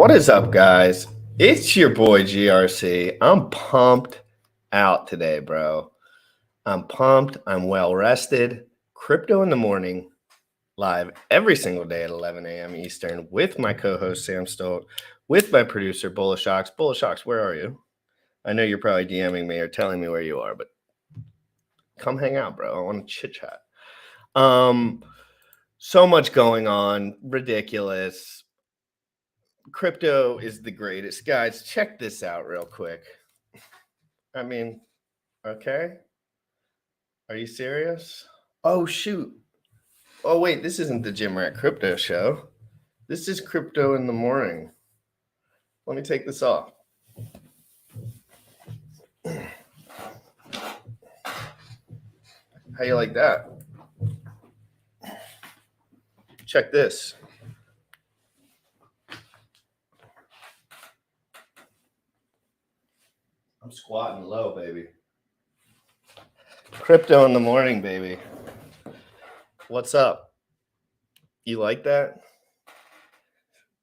What is up, guys? It's your boy GRC. I'm pumped out today, bro. I'm pumped. I'm well rested. Crypto in the morning, live every single day at 11 a.m. Eastern with my co-host Sam Stolt, with my producer Bullshocks. Bullshocks, where are you? I know you're probably DMing me or telling me where you are, but come hang out, bro. I want to chit chat. So much going on, ridiculous. Crypto is the greatest. Guys, check this out real quick. I mean, okay. Are you serious? Oh, shoot. Oh, wait, this isn't the GymRatCrypto show. This is Crypto in the Morning. Let me take this off. How you like that? Check this. I'm squatting low, baby. Crypto in the Morning, baby. What's up? You like that?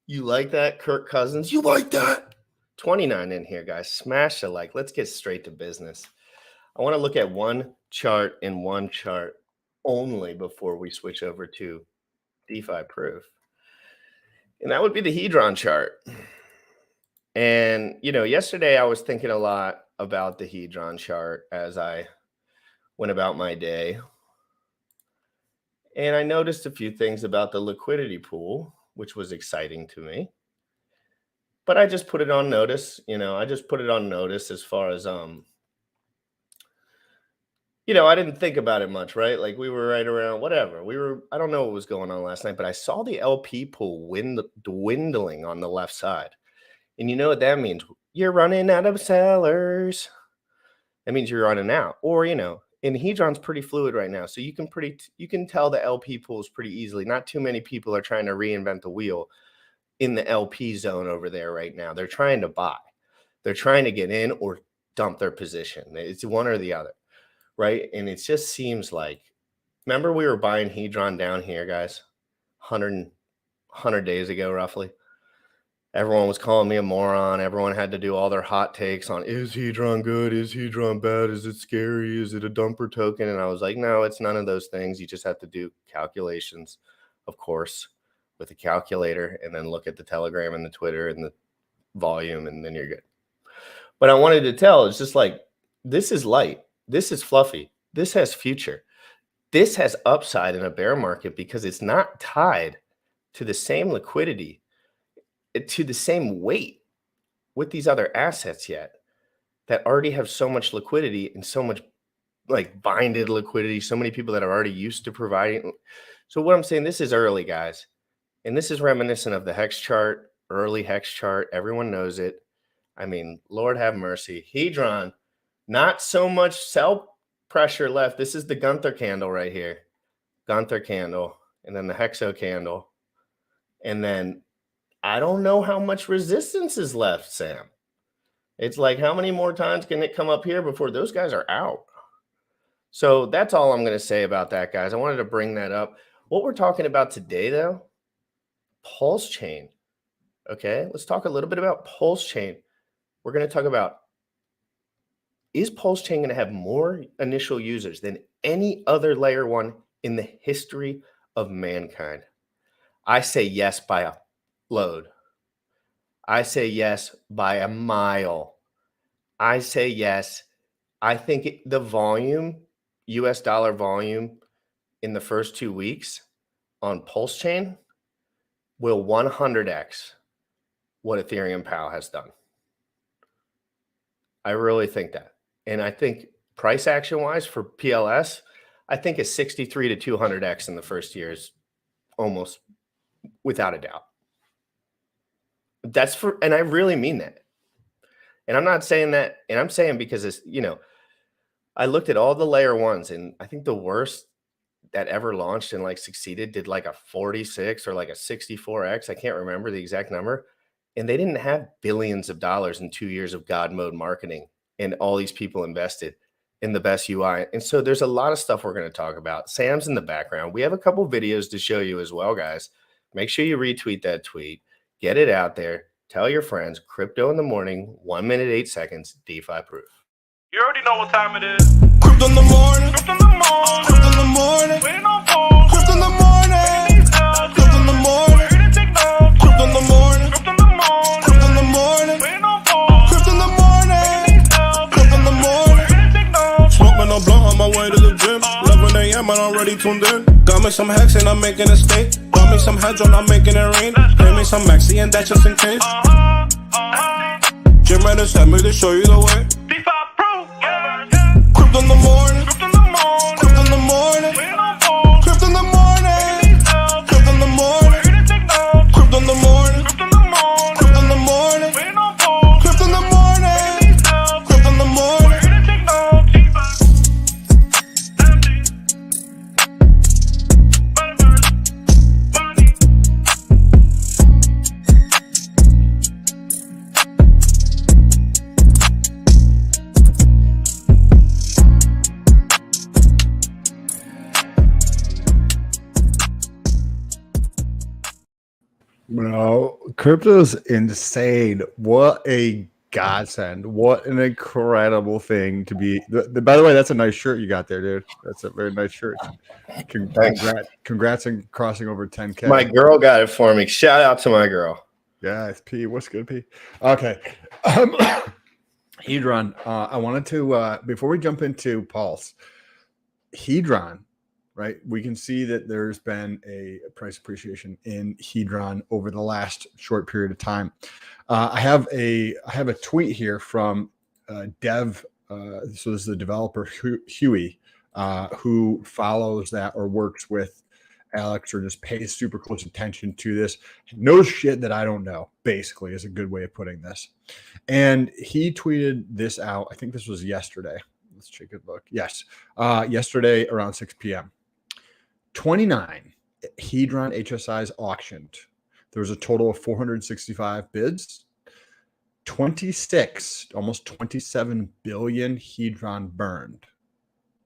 You like that, Kirk Cousins? You like that? 29 in here, guys. Smash the like. Let's get straight to business. I want to look at one chart and one chart only before we switch over to DeFi proof. And that would be the Hedron chart. And, yesterday I was thinking a lot about the Hedron chart as I went about my day. And I noticed a few things about the liquidity pool, which was exciting to me. But I just put it on notice. I just put it on notice as far as, I didn't think about it much, right? Like we were right around whatever. I don't know what was going on last night, but I saw the LP pool dwindling on the left side. And you know what that means? You're running out of sellers. That means you're running out. Or, and Hedron's pretty fluid right now. So you can tell the LP pools pretty easily. Not too many people are trying to reinvent the wheel in the LP zone over there right now. They're trying to buy. They're trying to get in or dump their position. It's one or the other, right? And it just seems like, remember we were buying Hedron down here, guys, 100 days ago, roughly. Everyone was calling me a moron. Everyone had to do all their hot takes on, is Hedron good? Is Hedron bad? Is it scary? Is it a dumper token? And I was like, no, it's none of those things. You just have to do calculations, of course, with a calculator, and then look at the Telegram and the Twitter and the volume, and then you're good. But I wanted to tell, it's just like, this is light. This is fluffy. This has future. This has upside in a bear market because it's not tied to the same liquidity, to the same weight with these other assets yet that already have so much liquidity and so much like binded liquidity, so many people that are already used to providing. So what I'm saying, this is early, guys. And this is reminiscent of the Hex chart, early Hex chart. Everyone knows it. I mean, Lord have mercy. Hedron, not so much sell pressure left. This is the Gunther candle right here. Gunther candle. And then the Hexo candle. And then I don't know how much resistance is left, Sam. It's like, how many more times can it come up here before those guys are out? So that's all I'm going to say about that, guys. I wanted to bring that up. What we're talking about today, though, Pulsechain. Okay, let's talk a little bit about Pulsechain. We're going to talk about, is Pulsechain going to have more initial users than any other layer one in the history of mankind? I say yes by a load. I say yes by a mile. I say yes. I think the volume, US dollar volume in the first 2 weeks on Pulsechain will 100x what Ethereum POW has done. I really think that. And I think price action wise for PLS, I think a 63 to 200x in the first year is almost without a doubt. That's for, and I really mean that. And I'm not saying that, and I'm saying because it's, I looked at all the layer ones, and I think the worst that ever launched and like succeeded did like a 46 or like a 64x. I can't remember the exact number. And they didn't have billions of dollars in 2 years of God mode marketing, and all these people invested in the best UI. And so there's a lot of stuff we're going to talk about. Sam's in the background. We have a couple videos to show you as well, guys. Make sure you retweet that tweet. Get it out there. Tell your friends, crypto in the morning, 1 minute, 8 seconds, DeFi proof. You already know what time it is. Crypto in the morning. Crypto in the morning. Crypto in the morning. Waiting on phone. Crypto in the morning. Crypto in the morning. Crypto in the morning. Crypto in the morning. Crypto in the morning. Waiting on phone. Crypto in the morning. Crypto in the morning. Smoking a blunt on my way to the gym. 11 a.m. and I'm already tuned in. Got me some hacks and I'm making a stake. Got me some heads on, I'm making it rain. Pay me some maxi and that's just in case. GymRatCrypto sent me to show you the way. Crypto in the morning. Crypto in the morning. Crypto in the morning. Crypto in the morning. Crypto in the morning. Crypto in the morning. Crypto in the morning. Crypto in the morning. Bro, crypto's insane. What a godsend. What an incredible thing to be. By the way, that's a nice shirt you got there, dude. That's a very nice shirt. Congrats on crossing over 10K. My girl got it for me. Shout out to my girl. Yeah, it's P. What's good, P? Okay. Hedron, I wanted to, before we jump into Pulse, Hedron, right? We can see that there's been a price appreciation in Hedron over the last short period of time. I have a tweet here from Dev. So this is the developer Huey, who follows that or works with Alex or just pays super close attention to this. Knows shit that I don't know, basically, is a good way of putting this. And he tweeted this out. I think this was yesterday. Let's take a look. Yes. Yesterday around 6 p.m. 29 Hedron HSIs auctioned. There was a total of 465 bids. 26, almost 27 billion Hedron burned.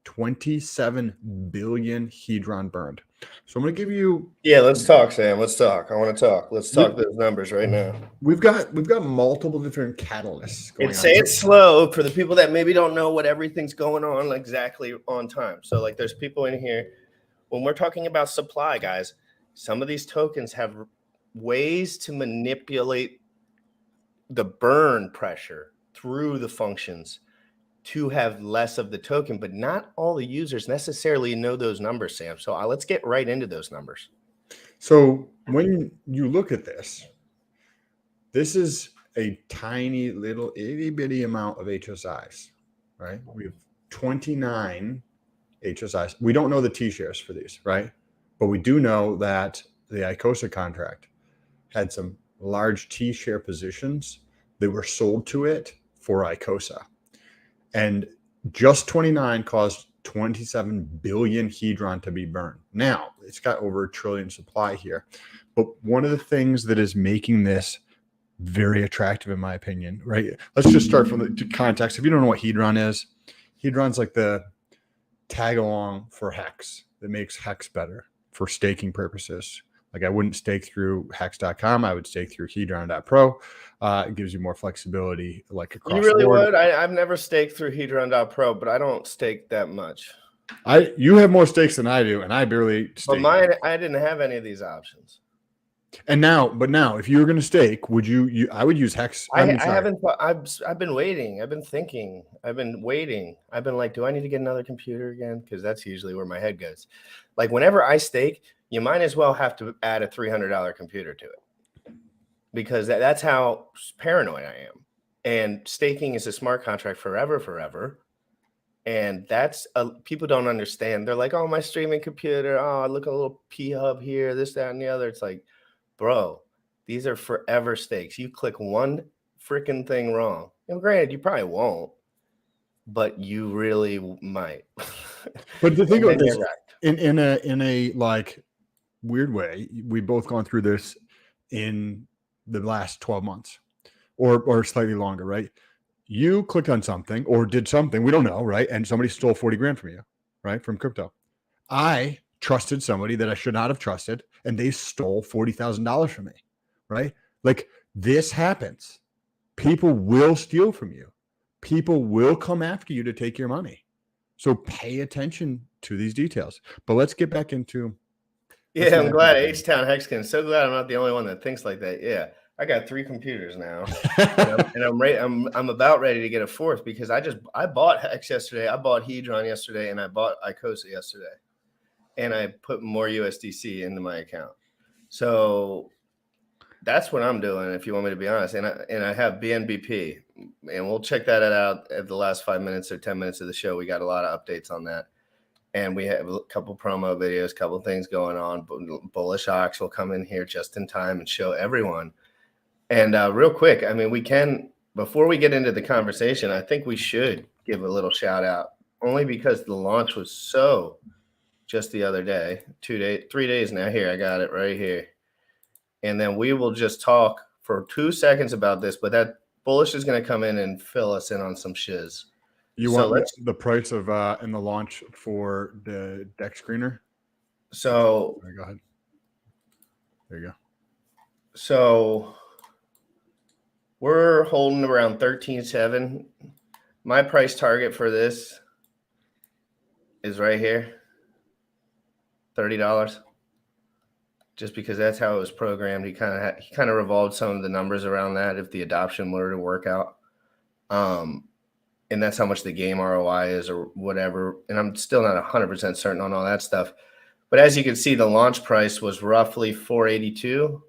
27 billion Hedron burned. So I'm going to give you. Yeah, let's talk, Sam. Let's talk. I want to talk. Let's talk those numbers right now. We've got multiple different catalysts going on. Say it slow for the people that maybe don't know what everything's going on exactly on time. So like there's people in here. When we're talking about supply, guys, some of these tokens have ways to manipulate the burn pressure through the functions to have less of the token, but not all the users necessarily know those numbers, Sam. So let's get right into those numbers. So when you look at this, this is a tiny little itty bitty amount of HSIs, right? We have 29 HSIs. We don't know the T-shares for these, right? But we do know that the ICOSA contract had some large T-share positions that were sold to it for ICOSA. And just 29 caused 27 billion Hedron to be burned. Now, it's got over a trillion supply here. But one of the things that is making this very attractive, in my opinion, right? Let's just start from the context. If you don't know what Hedron is, Hedron's like the tag along for Hex that makes Hex better for staking purposes. Like I wouldn't stake through hex.com. I would stake through hedron.pro. It gives you more flexibility like across You really the board. would? I've never staked through hedron.pro, but I don't stake that much. You have more stakes than I do, and I barely stake. But mine, I didn't have any of these options. And now, if you were going to stake, would you I would use Hex. I haven't. I've been waiting. I've been thinking. I've been waiting. I've been like, do I need to get another computer again? Because that's usually where my head goes. Like whenever I stake, you might as well have to add a $300 computer to it, because that's how paranoid I am. And staking is a smart contract forever. And that's people don't understand. They're like, oh, my streaming computer. Oh, look, a little P hub here, this, that, and the other. It's like, bro, these are forever stakes. You click one freaking thing wrong. And granted, you probably won't, but you really might. But the thing about this, in a like weird way, we've both gone through this in the last 12 months or slightly longer, right? You clicked on something or did something, we don't know, right? And somebody stole 40 grand from you, right? From crypto. I trusted somebody that I should not have trusted, and they stole $40,000 from me, right? Like this happens, people will steal from you. People will come after you to take your money. So pay attention to these details. But let's get back into. Yeah, I'm glad H-Town Hexkin. So glad I'm not the only one that thinks like that. Yeah, I got 3 computers now, and I'm ready. I'm about ready to get a 4th because I bought Hex yesterday, I bought Hedron yesterday, and I bought Icosa yesterday, and I put more USDC into my account. So that's what I'm doing, if you want me to be honest. And I have BNBP, and we'll check that out at the last 5 minutes or 10 minutes of the show. We got a lot of updates on that. And we have a couple promo videos, couple things going on. Bullish Ox will come in here just in time and show everyone. And real quick, I mean, we can, before we get into the conversation, I think we should give a little shout out, only because the launch was so just the other day, 3 days now. Here, I got it right here. And then we will just talk for 2 seconds about this, but that Bullish is going to come in and fill us in on some shiz. You want the price of in the launch for the deck screener? So go ahead. There you go. So we're holding around 13.7. My price target for this is right here, $30. Just because that's how it was programmed. He kind of revolved some of the numbers around that if the adoption were to work out. And that's how much the game ROI is or whatever. And I'm still not 100% certain on all that stuff. But as you can see, the launch price was roughly $4.82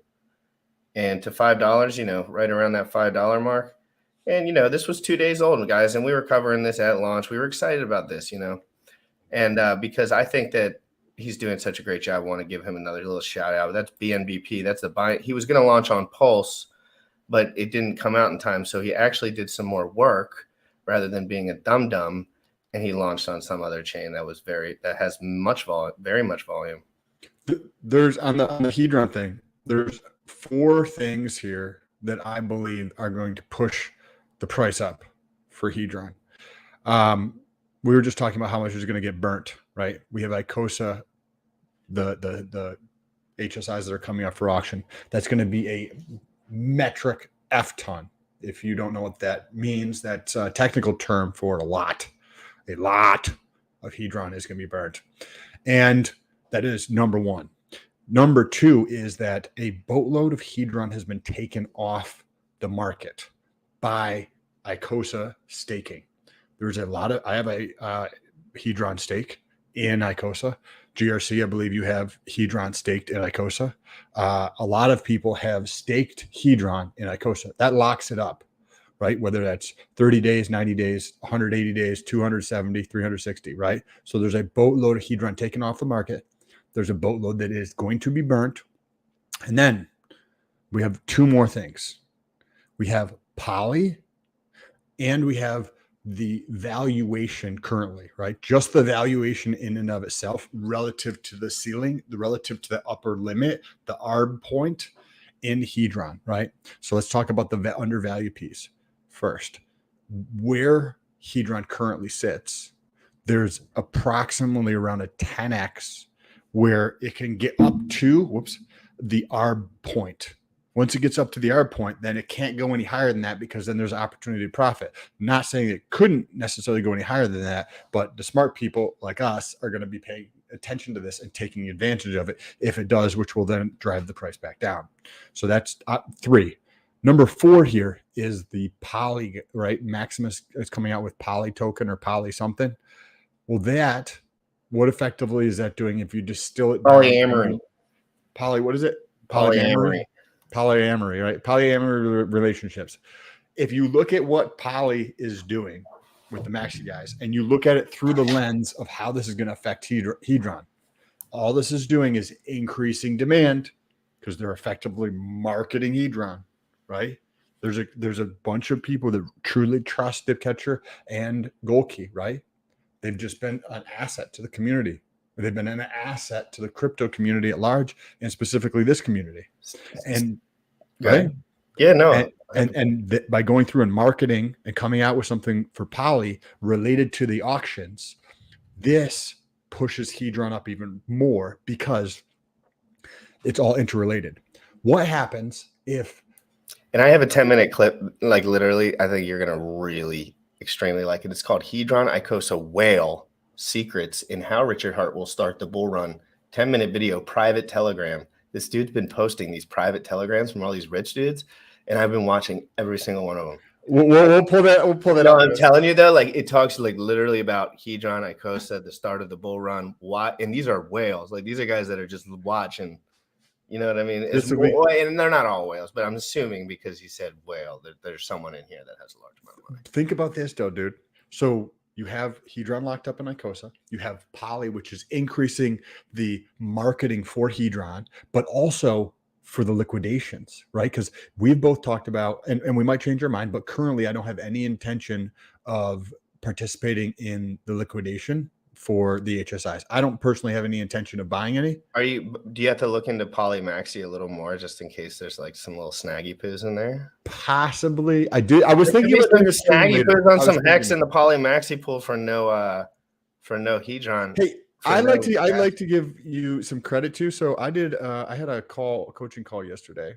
and to $5, you know, right around that $5 mark. And, you know, this was 2 days old, guys, and we were covering this at launch. We were excited about this, you know, and because I think that he's doing such a great job, I want to give him another little shout out. That's BNBP. That's the buy. He was going to launch on Pulse, but it didn't come out in time. So he actually did some more work rather than being a dum-dum, and he launched on some other chain that has very much volume. There's on the Hedron thing, there's 4 things here that I believe are going to push the price up for Hedron. We were just talking about how much is going to get burnt, right? We have Icosa, the HSIs that are coming up for auction. That's going to be a metric F ton. If you don't know what that means, that's a technical term for a lot of Hedron is going to be burnt. And that is number 1. Number 2 is that a boatload of Hedron has been taken off the market by Icosa staking. There's a lot of, I have a Hedron stake in Icosa. GRC, I believe you have Hedron staked in Icosa. A lot of people have staked Hedron in Icosa. That locks it up, right? Whether that's 30 days, 90 days, 180 days, 270, 360, right? So there's a boatload of Hedron taken off the market. There's a boatload that is going to be burnt. And then we have 2 more things. We have Poly and we have the valuation currently, right? Just the valuation in and of itself relative to the ceiling, relative to the upper limit, the ARB point in Hedron, right? So let's talk about the undervalue piece first. Where Hedron currently sits, there's approximately around a 10x where it can get up to, the ARB point. Once it gets up to the ARB point, then it can't go any higher than that because then there's an opportunity to profit. Not saying it couldn't necessarily go any higher than that, but the smart people like us are going to be paying attention to this and taking advantage of it if it does, which will then drive the price back down. So that's 3. Number 4 here is the Poly, right? Maximus is coming out with Poly token or Poly something. Well, what effectively is that doing if you distill it down? Polyamory. Poly, what is it? Polyamory. Polyamory, right? Polyamory relationships. If you look at what Poly is doing with the Maxi guys, and you look at it through the lens of how this is going to affect Hedron, all this is doing is increasing demand because they're effectively marketing Hedron, right? There's a bunch of people that truly trust Dipcatcher and Golkey, right? They've just been an asset to the community. They've been an asset to the crypto community at large, and specifically this community. And right, yeah, no, and by going through and marketing and coming out with something for Poly related to the auctions, this pushes Hedron up even more because it's all interrelated. What happens if And I have a 10-minute clip, like literally, I think you're going to really extremely like it. It's called Hedron Icosa Whale Secrets in How Richard Hart Will Start the Bull Run. 10-minute video, private telegram. This dude's been posting these private telegrams from all these rich dudes, and I've been watching every single one of them. We'll pull that. We'll pull that No, up. I'm telling you though, like it talks like literally about Hedron Icosa, the start of the bull run. Why? And these are whales. Like these are guys that are just watching. You know what I mean? And they're not all whales, but I'm assuming because he said whale, that there's someone in here that has a large amount of money. Think about this though, dude. So you have Hedron locked up in Icosa. You have Poly, which is increasing the marketing for Hedron, but also for the liquidations, right? Because we've both talked about, and we might change our mind, but currently I don't have any intention of participating in the liquidation for the HSIs. I don't personally have any intention of buying any. Do you have to look into Polymaxi a little more just in case there's like some little snaggy poos in there? Possibly. I did. I was thinking about the snaggy poos on some X in the Polymaxi pool for no Hedron. Hey, I'd like to give you some credit too. So I did. I had a coaching call yesterday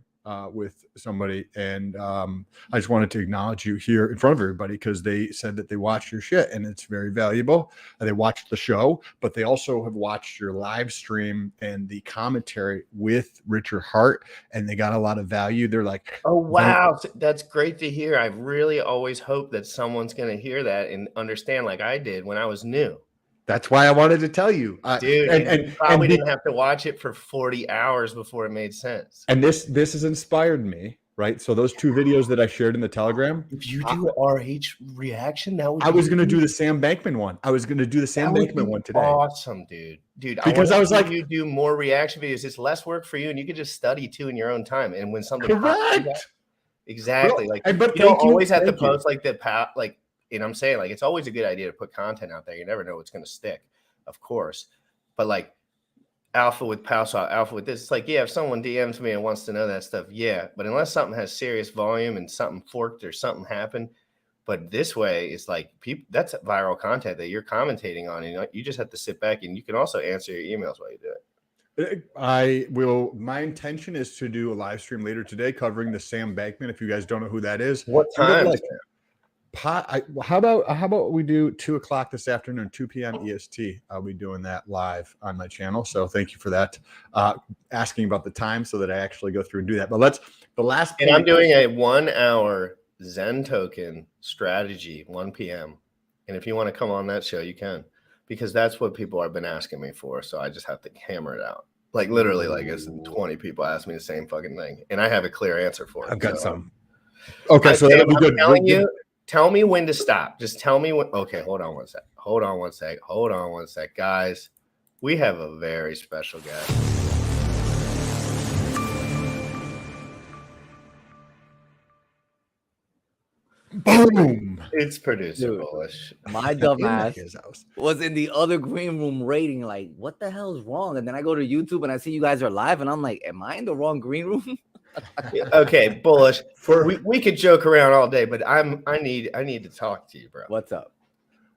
with somebody, and I just wanted to acknowledge you here in front of everybody because they said that they watched your shit and it's very valuable. They watched the show, but they also have watched your live stream and the commentary with Richard Hart, and they got a lot of value. They're like, "Oh wow, that's great to hear." I've really always hoped that someone's going to hear that and understand, like I did when I was new. That's why I wanted to tell you, dude. And probably didn't have to watch it for 40 hours before it made sense. And this has inspired me, right? So those 2 videos that I shared in the Telegram. If you do RH reaction, I was going to do the Sam Bankman one. I was going to do the Sam Bankman one today. Awesome, dude. Because I was like, you do more reaction videos. It's less work for you, and you can just study too in your own time. And when something correct, exactly, well, like but you don't always have to post like like. And I'm saying, like, it's always a good idea to put content out there. You never know what's going to stick, of course. But like alpha with Pulsechain, alpha with this, it's like, yeah, if someone DMs me and wants to know that stuff, yeah. But unless something has serious volume and something forked or something happened, but this way, it's like people, that's viral content that you're commentating on. And you just have to sit back, and you can also answer your emails while you do it. I will. My intention is to do a live stream later today covering the Sam Bankman. If you guys don't know who that is, what time? How about we do 2:00 this afternoon, 2 p.m. EST? I'll be doing that live on my channel. So thank you for that. Asking about the time so that I actually go through and do that. But and I'm doing a 1-hour Zen token strategy, 1 p.m. And if you want to come on that show, you can, because that's what people have been asking me for. So I just have to hammer it out. Like literally, like it's 20 people ask me the same fucking thing, and I have a clear answer for it. I've got some. Okay, so that'll be good. Telling you. Tell me when to stop. Just tell me when. Okay, hold on one sec. Guys, we have a very special guest. Boom. It's producer Bullish. My dumb ass was in the other green room rating, like, what the hell is wrong? And then I go to YouTube and I see you guys are live, and I'm like, am I in the wrong green room? Okay, Bullish. We could joke around all day, but I need to talk to you, bro. What's up?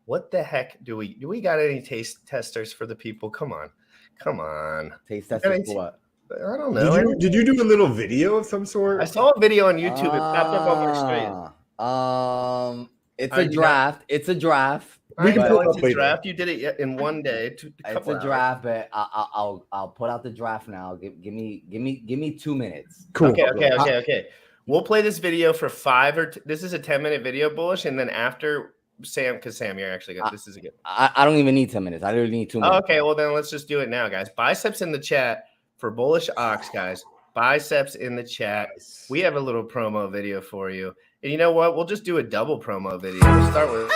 What the heck do we got any taste testers for the people? Come on. Taste testers for what? I don't know. Did you do a little video of some sort? I saw a video on YouTube. It popped up on my screen. It's a draft. It's a draft. We can pull up a draft. You did it in one day. It's a draft, but I'll put out the draft now. Give me 2 minutes. Cool. Okay. We'll play this video for 5 this is a 10-minute video, Bullish, and then after Sam, because Sam, you're actually good. This is a good. I don't even need 10 minutes. I literally need 2 minutes. Okay, well then let's just do it now, guys. Biceps in the chat for Bullish Ox, guys. Biceps in the chat. We have a little promo video for you. And you know what? We'll just do a double promo video. We'll start with.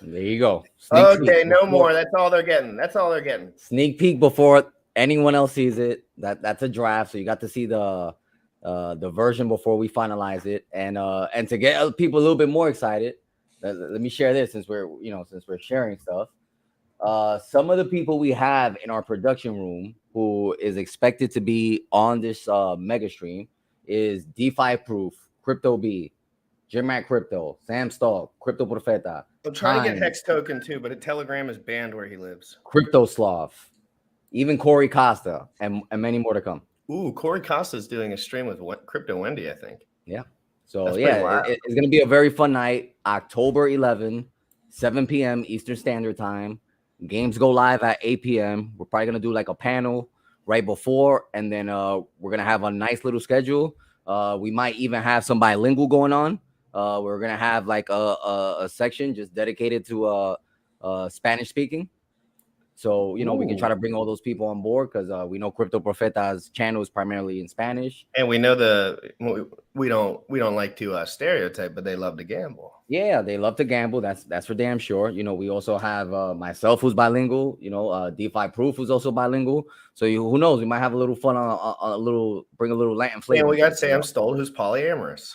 There you go. Okay, no more. That's all they're getting. That's all they're getting. Sneak peek before anyone else sees it. That's a draft, so you got to see the version before we finalize it, and to get people a little bit more excited. Let me share this since we're sharing stuff. Some of the people we have in our production room who is expected to be on this mega stream is DeFi Proof, Crypto B, GymRatCrypto, Sam STOLT, Crypto Profeta. I'm trying to get Hex Token too, but a Telegram is banned where he lives. Crypto Sloth, even Corey Costa, and many more to come. Ooh, Corey Costa's doing a stream with Crypto Wendy, I think. Yeah. So it's going to be a very fun night. October 11, 7 p.m. Eastern Standard Time. Games go live at 8 p.m. We're probably going to do like a panel right before, and then we're going to have a nice little schedule. We might even have some bilingual going on. We're going to have like a section just dedicated to Spanish speaking. So, we can try to bring all those people on board because we know Crypto Profeta's channel is primarily in Spanish. And we know we don't like to stereotype, but they love to gamble. Yeah, they love to gamble. That's for damn sure. We also have myself who's bilingual, DeFi Proof who's also bilingual. So who knows? We might have a little fun on bring a little Latin flavor. And we got Sam STOLT who's polyamorous.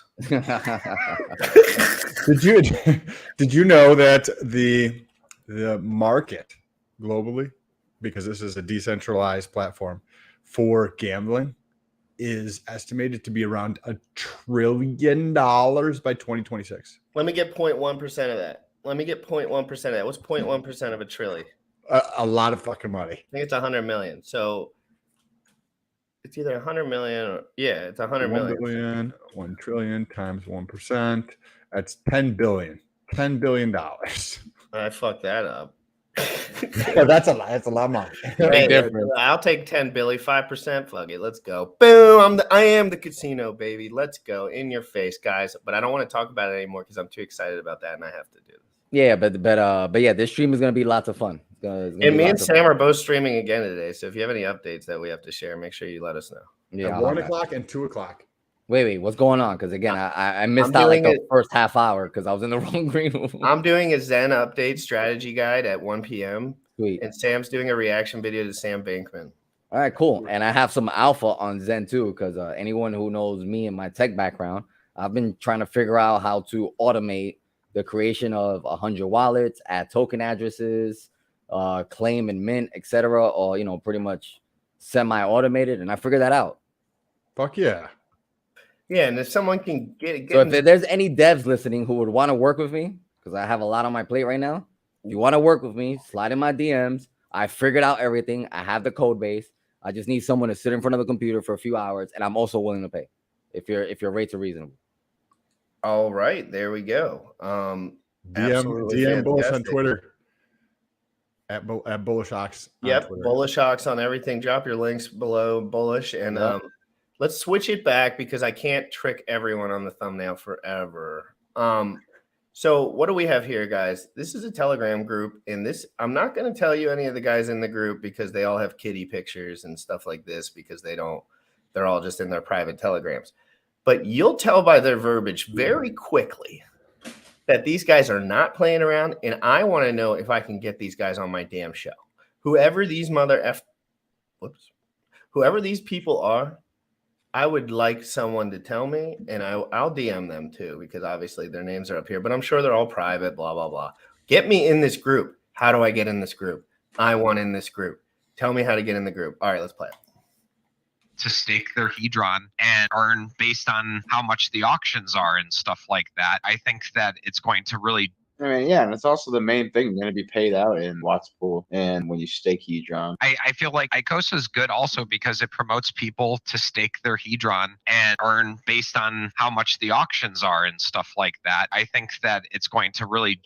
Did you know that the market globally, because this is a decentralized platform for gambling, is estimated to be around $1 trillion by 2026. Let me get 0.1% of that. What's 0.1% of a trillion? A lot of fucking money. I think it's 100 million. So it's either 100 million or it's 100 million. 1 billion, 1 trillion times 1%. That's 10 billion. $10 billion. I fucked that up. Yeah, that's a lot. That's a lot of money. Hey, I'll take 10 Billy, 5%. Fuck it, let's go. Boom! I am the casino, baby. Let's go in your face, guys. But I don't want to talk about it anymore because I'm too excited about that, and I have to do this. Yeah, but yeah, this stream is gonna be lots of fun. And me and Sam are both streaming again today. So if you have any updates that we have to share, make sure you let us know. Yeah, at 1 o'clock and 2 o'clock. Wait, what's going on? Because again, I missed out like the first half hour because I was in the wrong green room. I'm doing a Zen update strategy guide at 1 p.m. Sweet. And Sam's doing a reaction video to Sam Bankman. All right, cool. And I have some alpha on Zen too, because anyone who knows me and my tech background, I've been trying to figure out how to automate the creation of 100 wallets, add token addresses, claim and mint, etc., or pretty much semi-automated, and I figured that out. Fuck yeah. Yeah, and if someone can get so if there's any devs listening who would want to work with me, because I have a lot on my plate right now, if you want to work with me, slide in my DMs. I figured out everything. I have the code base. I just need someone to sit in front of the computer for a few hours, and I'm also willing to pay if your rates are reasonable. All right, there we go. DM Bullish on Twitter at Bullishocks. Yep, Bullishocks on everything. Drop your links below, Bullish, and let's switch it back because I can't trick everyone on the thumbnail forever. So what do we have here, guys? This is a Telegram group, and I'm not going to tell you any of the guys in the group because they all have kitty pictures and stuff like this because they're all just in their private Telegrams. But you'll tell by their verbiage very quickly that these guys are not playing around, and I want to know if I can get these guys on my damn show. Whoever these people are, I would like someone to tell me, and I'll DM them too, because obviously their names are up here, but I'm sure they're all private, blah, blah, blah. Get me in this group. How do I get in this group? I want in this group. Tell me how to get in the group. All right, let's play it. To stake their hedron and earn based on how much the auctions are and stuff like that. I think that it's going to really... yeah, and it's also the main thing. You're going to be paid out in Watts Pool and when you stake hedron. I feel like ICOSA is good also because it promotes people to stake their hedron and earn based on how much the auctions are and stuff like that. I think that it's going to really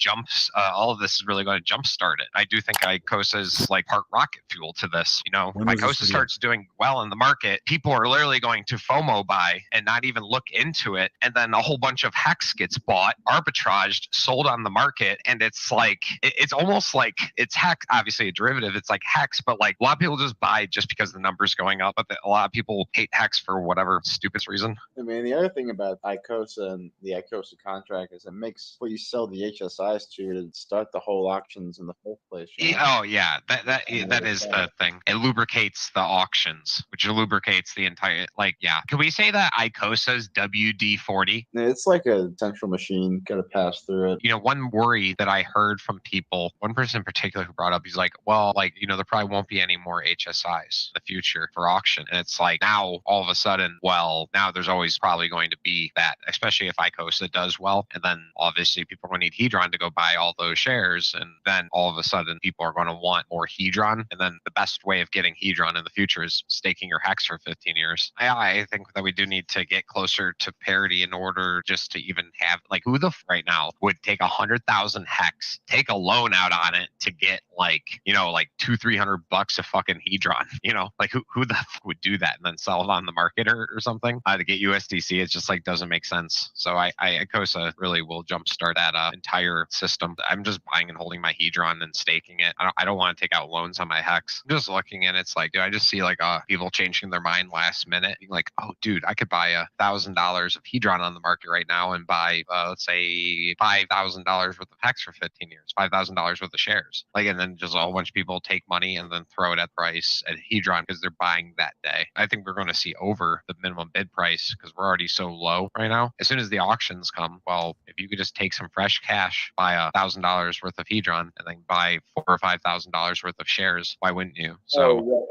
all of this is really going to jumpstart it. I do think ICOSA is like part rocket fuel to this. If ICOSA starts doing well in the market, people are literally going to FOMO buy and not even look into it. And then a whole bunch of HEX gets bought, arbitraged, sold on the market market, and it's like it's almost like it's hex, obviously a derivative. It's like hex, but like a lot of people just buy just because the number's going up. But a lot of people hate hex for whatever stupid reason. I mean, the other thing about ICOSA and the ICOSA contract is it makes what you sell the HSIs to start the whole auctions in the first place. Oh yeah, that is the thing. It lubricates the auctions, which lubricates the entire. Like, yeah, can we say that ICOSA's WD-40? It's like a central machine, got to pass through it. You know, one worry that I heard from people, one person in particular who brought up, he's like, well, like, you know, there probably won't be any more HSIs in the future for auction. And it's like, now all of a sudden, well, now there's always probably going to be that, especially if ICOSA does well. And then obviously people are going to need Hedron to go buy all those shares. And then all of a sudden people are going to want more Hedron. And then the best way of getting Hedron in the future is staking your hex for 15 years. I think that we do need to get closer to parity in order just to even have, like, who the right now would take 100,000 hex, take a loan out on it to get like, you know, like $200-300 a fucking Hedron, you know, like who the fuck would do that and then sell it on the market or something to get USDC? It just like doesn't make sense. So ICOSA really will jumpstart that entire system. I'm just buying and holding my Hedron and staking it. I don't want to take out loans on my hex. I'm just looking and it's like, dude, I just see like people changing their mind last minute, being like, oh dude, I could buy $1,000 of Hedron on the market right now and buy let's say $5,000 worth of hex for 15 years, $5,000 worth of shares. Like, and then just a whole bunch of people take money and then throw it at price at Hedron because they're buying that day. I think we're going to see over the minimum bid price because we're already so low right now. As soon as the auctions come, well, if you could just take some fresh cash, buy $1,000 worth of Hedron and then buy $4,000 or $5,000 worth of shares, why wouldn't you? So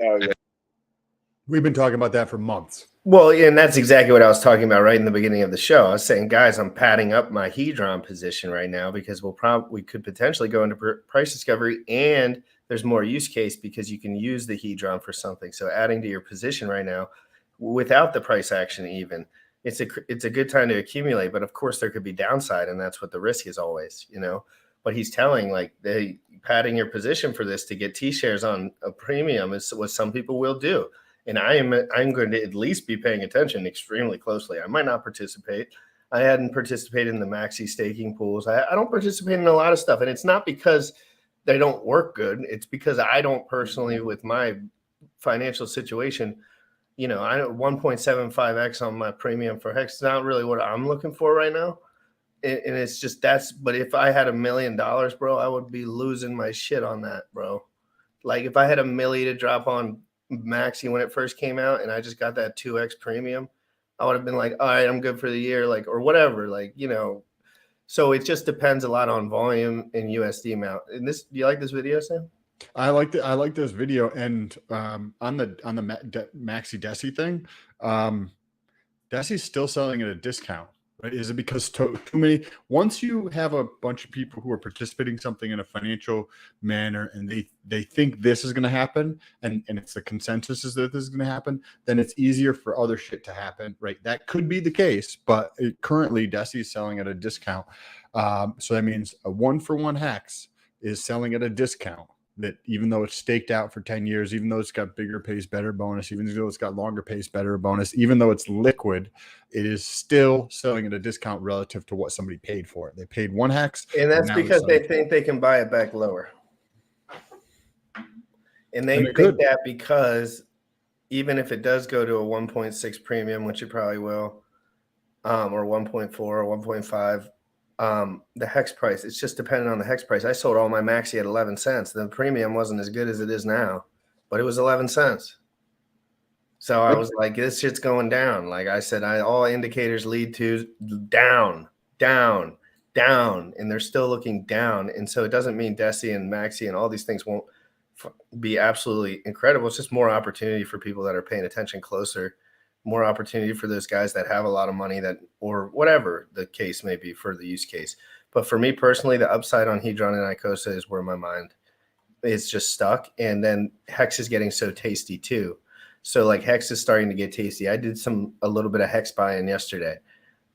we've been talking about that for months. Well, and that's exactly what I was talking about right in the beginning of the show. I was saying, guys, I'm padding up my Hedron position right now because we could potentially go into price discovery, and there's more use case because you can use the Hedron for something. So adding to your position right now without the price action, even it's a good time to accumulate. But of course, there could be downside, and that's what the risk is always, you know. But he's telling like padding your position for this to get T shares on a premium is what some people will do. And I'm going to at least be paying attention extremely closely. I might not participate. I hadn't participated in the maxi staking pools. I don't participate in a lot of stuff. And it's not because they don't work good. It's because I don't personally, with my financial situation, you know, I 1.75x on my premium for hex is not really what I'm looking for right now. And it's just but if I had $1 million, bro, I would be losing my shit on that, bro. Like if I had $1 million to drop on maxi when it first came out and I just got that 2x premium, I would have been like, all right, I'm good for the year, like, or whatever, like, you know. So it just depends a lot on volume and USD amount. And do you like this video, Sam? I like this video. And on the maxi Desi thing, Desi's still selling at a discount. Right? Is it because too many? Once you have a bunch of people who are participating something in a financial manner, and they think this is going to happen, and it's the consensus is that this is going to happen, then it's easier for other shit to happen, right? That could be the case, but currently Desi is selling at a discount. So that means a 1-for-1 hex is selling at a discount. That even though it's staked out for 10 years, even though it's got bigger pays better bonus, even though it's got longer pays better bonus, even though it's liquid, it is still selling at a discount relative to what somebody paid for it. They paid 1 hex. And that's because they think they can buy it back lower. And they think that because even if it does go to a 1.6 premium, which it probably will, or 1.4 or 1.5, the hex price, it's just dependent on the hex price. I sold all my maxi at 11 cents. The premium wasn't as good as it is now, but it was 11 cents. So I was like, this shit's going down. Like I said, all indicators lead to down, down, down, and they're still looking down. And so it doesn't mean Desi and maxi and all these things won't be absolutely incredible. It's just more opportunity for people that are paying attention closer. More opportunity for those guys that have a lot of money, that, or whatever the case may be for the use case. But for me personally, the upside on Hedron and ICOSA is where my mind is just stuck. And then Hex is getting so tasty too. So like Hex is starting to get tasty. I did a little bit of Hex buy-in yesterday,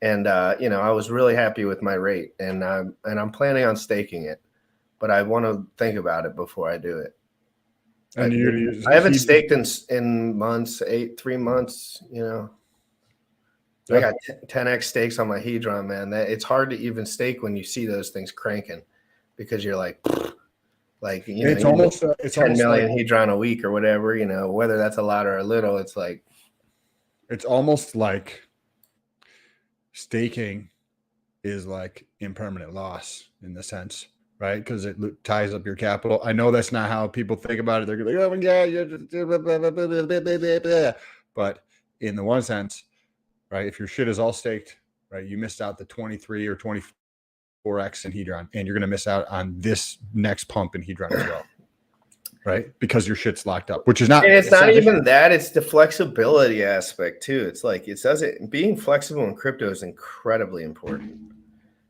and you know, I was really happy with my rate, and I'm planning on staking it, but I want to think about it before I do it. And I haven't staked in months, 3 months, you know. I got 10x stakes on my Hedron, man. It's hard to even stake when you see those things cranking, because you're like you know, it's almost 10 million like, Hedron a week or whatever. You know, whether that's a lot or a little, it's like it's almost like staking is like impermanent loss in the sense, right? Because it ties up your capital. I know that's not how people think about it. They're like, oh yeah, but in the one sense, right? If your shit is all staked, right, you missed out the 23 or 24x in Hedron, and you're going to miss out on this next pump in Hedron as well, right? Because your shit's locked up, which is not. And it's not even that; it's the flexibility aspect too. It's like being flexible in crypto is incredibly important.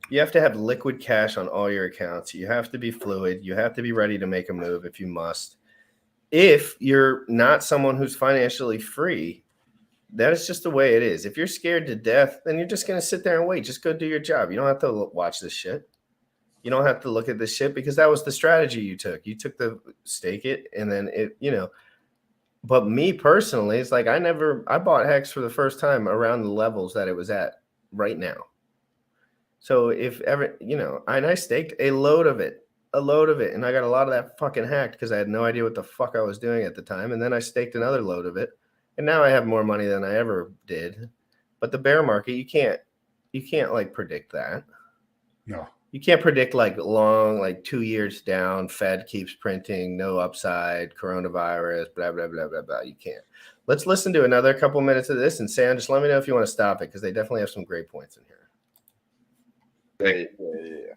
You have to have liquid cash on all your accounts. You have to be fluid. You have to be ready to make a move if you must. If you're not someone who's financially free, that is just the way it is. If you're scared to death, then you're just going to sit there and wait. Just go do your job. You don't have to watch this shit. You don't have to look at this shit, because that was the strategy you took. You took the stake it, and then it, you know. But me personally, it's like I bought Hex for the first time around the levels that it was at right now. So if ever, you know, and I staked a load of it, and I got a lot of that fucking hacked because I had no idea what the fuck I was doing at the time. And then I staked another load of it, and now I have more money than I ever did. But the bear market, you can't like predict that. No, you can't predict like 2 years down. Fed keeps printing, no upside, coronavirus, blah blah blah blah blah. You can't. Let's listen to another couple minutes of this, and Sam, just let me know if you want to stop it, because they definitely have some great points in here. Yeah.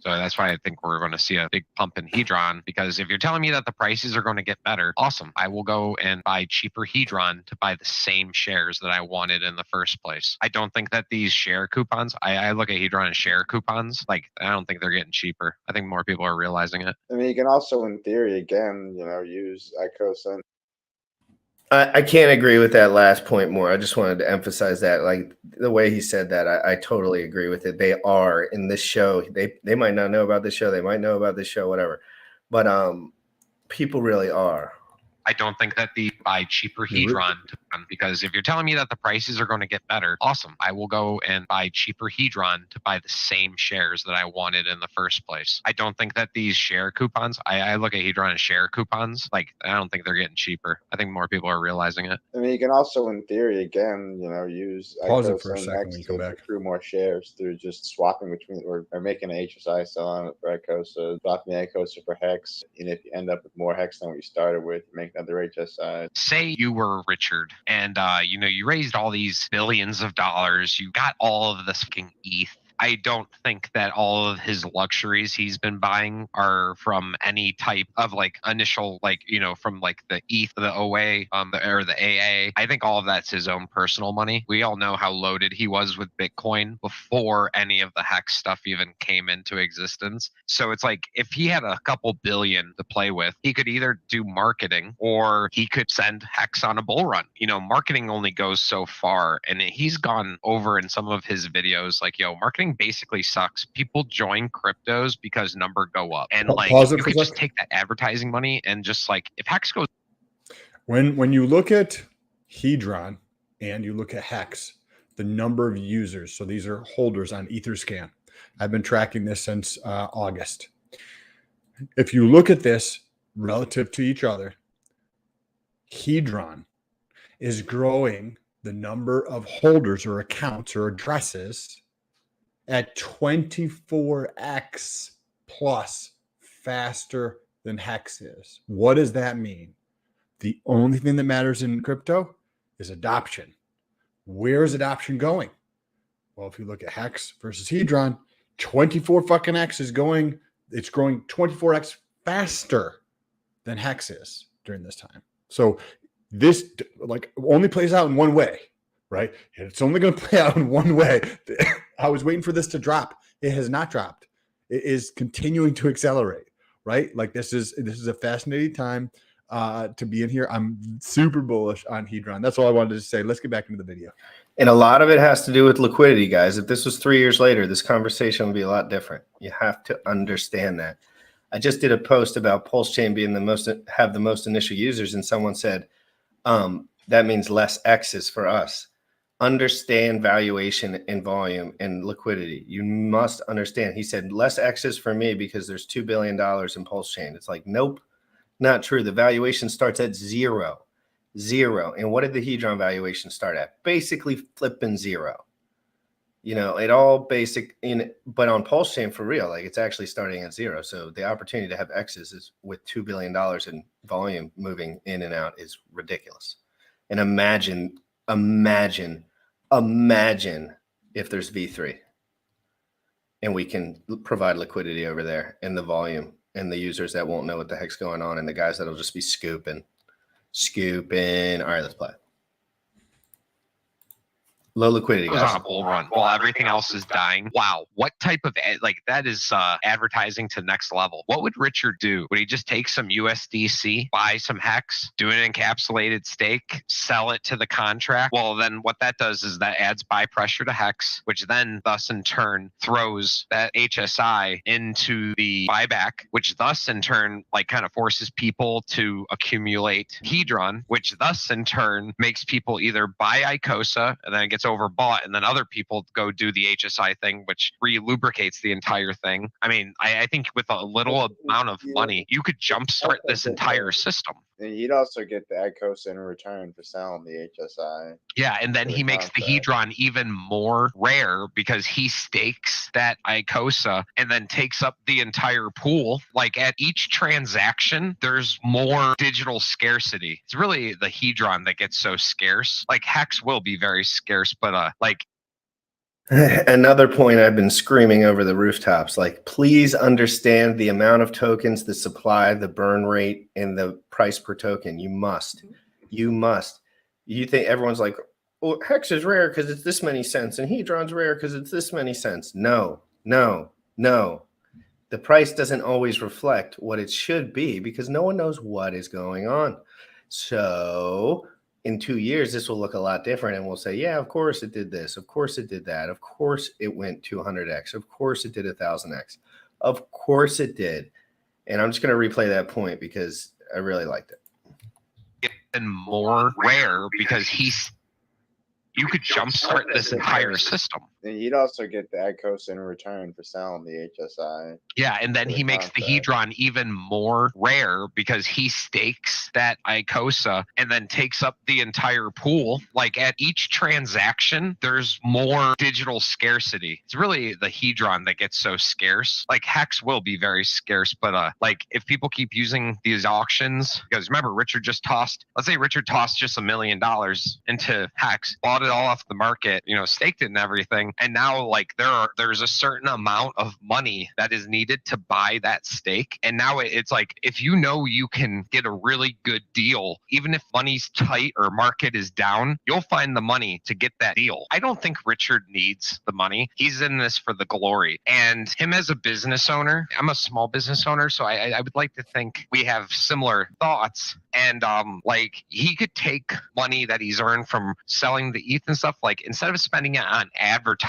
So that's why I think we're going to see a big pump in Hedron, because if you're telling me that the prices are going to get better, awesome. I will go and buy cheaper Hedron to buy the same shares that I wanted in the first place. I don't think that these share coupons, I look at Hedron as share coupons. Like, I don't think they're getting cheaper. I think more people are realizing it. I mean, you can also, in theory, again, you know, use ICOSA. I can't agree with that last point more. I just wanted to emphasize that, like the way he said that, I totally agree with it. They are in this show. They might not know about this show. They might know about this show, whatever. But people really are. I don't think that the buy cheaper Hedron, because if you're telling me that the prices are going to get better, awesome. I will go and buy cheaper Hedron to buy the same shares that I wanted in the first place. I don't think that these share coupons, I look at Hedron as share coupons. Like, I don't think they're getting cheaper. I think more people are realizing it. I mean, you can also, in theory, again, you know, use Pause it for a ICOSA second when you come back. accrue more shares through just swapping between, or making an HSI, selling it for ICOSA, swapping the ICOSA for Hex. And if you end up with more Hex than what you started with, you make another HSI. Say you were Richard, and you know, you raised all these billions of dollars. You got all of this fucking ETH. I don't think that all of his luxuries he's been buying are from any type of like initial, like, you know, from like the ETH, the OA, or the AA. I think all of that's his own personal money. We all know how loaded he was with Bitcoin before any of the Hex stuff even came into existence. So it's like, if he had a couple billion to play with, he could either do marketing or he could send Hex on a bull run. You know, marketing only goes so far. And he's gone over in some of his videos, like, yo, marketing basically sucks. People join cryptos because number go up, and like you could just take that advertising money and just like, if Hex goes, when you look at Hedron and you look at Hex, the number of users, so these are holders on Etherscan. I've been tracking this since August. If you look at this relative to each other, Hedron is growing the number of holders or accounts or addresses at 24x plus faster than Hex is. What does that mean? The only thing that matters in crypto is adoption. Where is adoption going? Well, if you look at Hex versus Hedron, 24 fucking X is going, it's growing 24x faster than Hex is during this time. So this like only plays out in one way, right? It's only going to play out in one way. I was waiting for this to drop. It has not dropped. It is continuing to accelerate, right? Like this is a fascinating time to be in here. I'm super bullish on Hedron. That's all I wanted to say. Let's get back into the video. And a lot of it has to do with liquidity, guys. If this was 3 years later, this conversation would be a lot different. You have to understand that. I just did a post about Pulsechain being the most initial users, and someone said that means less X's for us. understand valuation and volume and liquidity. You must understand. He said less X's for me because there's $2 billion in Pulsechain. It's like, nope, not true. The valuation starts at zero. And what did the Hedron valuation start at? Basically flipping zero. You know, it all basic in, but on Pulsechain for real, like it's actually starting at zero. So the opportunity to have X's is with $2 billion in volume moving in and out is ridiculous. And imagine if there's V3 and we can provide liquidity over there and the volume and the users that won't know what the heck's going on and the guys that'll just be scooping. All right, let's play. Low liquidity, It was guys. on a bull run while everything else is dying. Wow, what type of that is advertising to next level. What would Richard do? Would he just take some USDC, buy some hex, do an encapsulated stake, sell it to the contract? Well, then what that does is that adds buy pressure to hex, which then thus in turn throws that HSI into the buyback, which thus in turn like kind of forces people to accumulate Hedron, which thus in turn makes people either buy Icosa and then it gets overbought, and then other people go do the HSI thing, which re-lubricates the entire thing. I mean, I think with a little amount of money, you could jumpstart this entire system. And you'd also get the Icosa in return for selling the HSI. Yeah, and then he makes the Hedron even more rare because he stakes that Icosa and then takes up the entire pool. Like at each transaction, there's more digital scarcity. It's really the Hedron that gets so scarce. Like Hex will be very scarce, but like another point I've been screaming over the rooftops, like, please understand the amount of tokens, the supply, the burn rate, and the price per token. You must. You think everyone's like, well, Hex is rare because it's this many cents, and Hedron's rare because it's this many cents. No. The price doesn't always reflect what it should be because no one knows what is going on. So in 2 years, this will look a lot different. And we'll say, yeah, of course it did this. Of course it did that. Of course it went to 100x. Of course it did 1000x. Of course it did. And I'm just going to replay that point because I really liked it. And more rare because you could jumpstart this entire system. And you'd also get the Icosa in return for selling the HSI. Yeah, and then he makes the Hedron even more rare because he stakes that Icosa and then takes up the entire pool. Like at each transaction, there's more digital scarcity. It's really the Hedron that gets so scarce. Like Hex will be very scarce, but like if people keep using these auctions, because remember Richard just tossed, let's say Richard tossed just $1 million into Hex, bought it all off the market, you know, staked it and everything. And now like there's a certain amount of money that is needed to buy that stake. And now it's like, if you know you can get a really good deal, even if money's tight or market is down, you'll find the money to get that deal. I don't think Richard needs the money. He's in this for the glory. And him as a business owner, I'm a small business owner, so I would like to think we have similar thoughts. And like he could take money that he's earned from selling the ETH and stuff, like instead of spending it on advertising,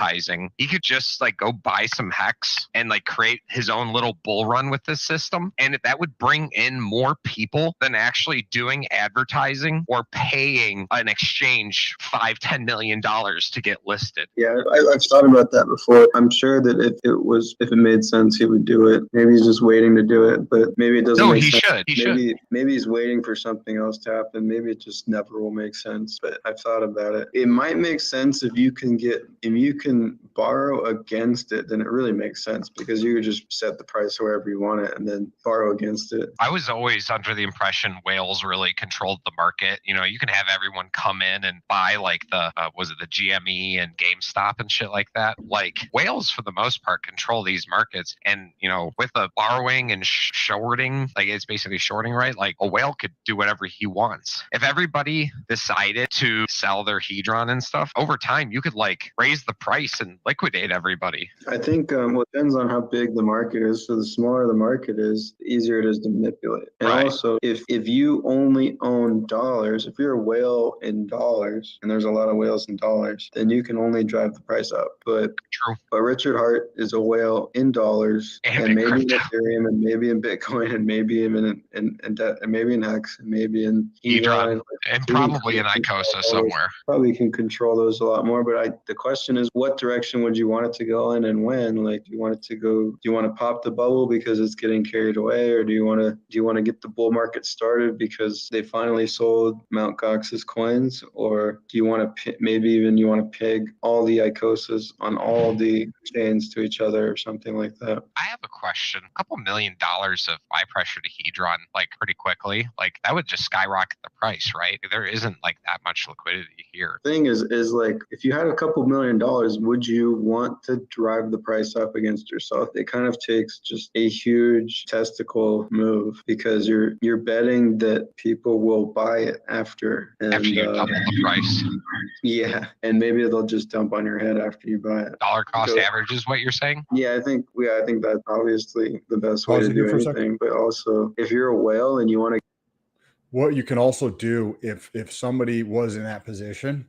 he could just like go buy some Hex and like create his own little bull run with this system. And that would bring in more people than actually doing advertising or paying an exchange $5-10 million to get listed. Yeah, I've thought about that before. I'm sure that if it made sense, he would do it. Maybe he's just waiting to do it, but maybe it doesn't. No, make he sense. should. Maybe he's waiting for something else to happen. Maybe it just never will make sense. But I've thought about it. It might make sense if you can borrow against it, then it really makes sense because you could just set the price wherever you want it and then borrow against it. I was always under the impression whales really controlled the market. You know, you can have everyone come in and buy like the GME and GameStop and shit like that. Like whales for the most part control these markets. And, you know, with the borrowing and shorting, like it's basically shorting, right? Like a whale could do whatever he wants. If everybody decided to sell their Hedron and stuff, over time you could like raise the price and liquidate everybody. I think it depends on how big the market is. So the smaller the market is, the easier it is to manipulate. And right. Also, if you only own dollars, if you're a whale in dollars, and there's a lot of whales in dollars, then you can only drive the price up. But true. But Richard Hart is a whale in dollars, and maybe in Ethereum, and maybe in Bitcoin, and maybe in Hex. X and maybe in Hedron, like, and probably in Icosa somewhere. Probably can control those a lot more. But the question is, what direction would you want it to go in and when? Like, do you want it to go? Do you want to pop the bubble because it's getting carried away, or do you want to get the bull market started because they finally sold Mt. Gox's coins, or do you want to maybe even you want to peg all the Icosas on all the chains to each other or something like that? I have a question. A couple $1 million of buy pressure to Hedron, like pretty quickly, like that would just skyrocket the price, right? There isn't like that much liquidity here. Thing is like, if you had a couple $1 million, would you want to drive the price up against yourself? It kind of takes just a huge testicle move because you're betting that people will buy it after You double the price. Yeah, and maybe they'll just dump on your head after you buy it. Dollar cost average is what you're saying? Yeah, I think that's obviously the best way to do anything. But also, if you're a whale and you want to, what you can also do if somebody was in that position,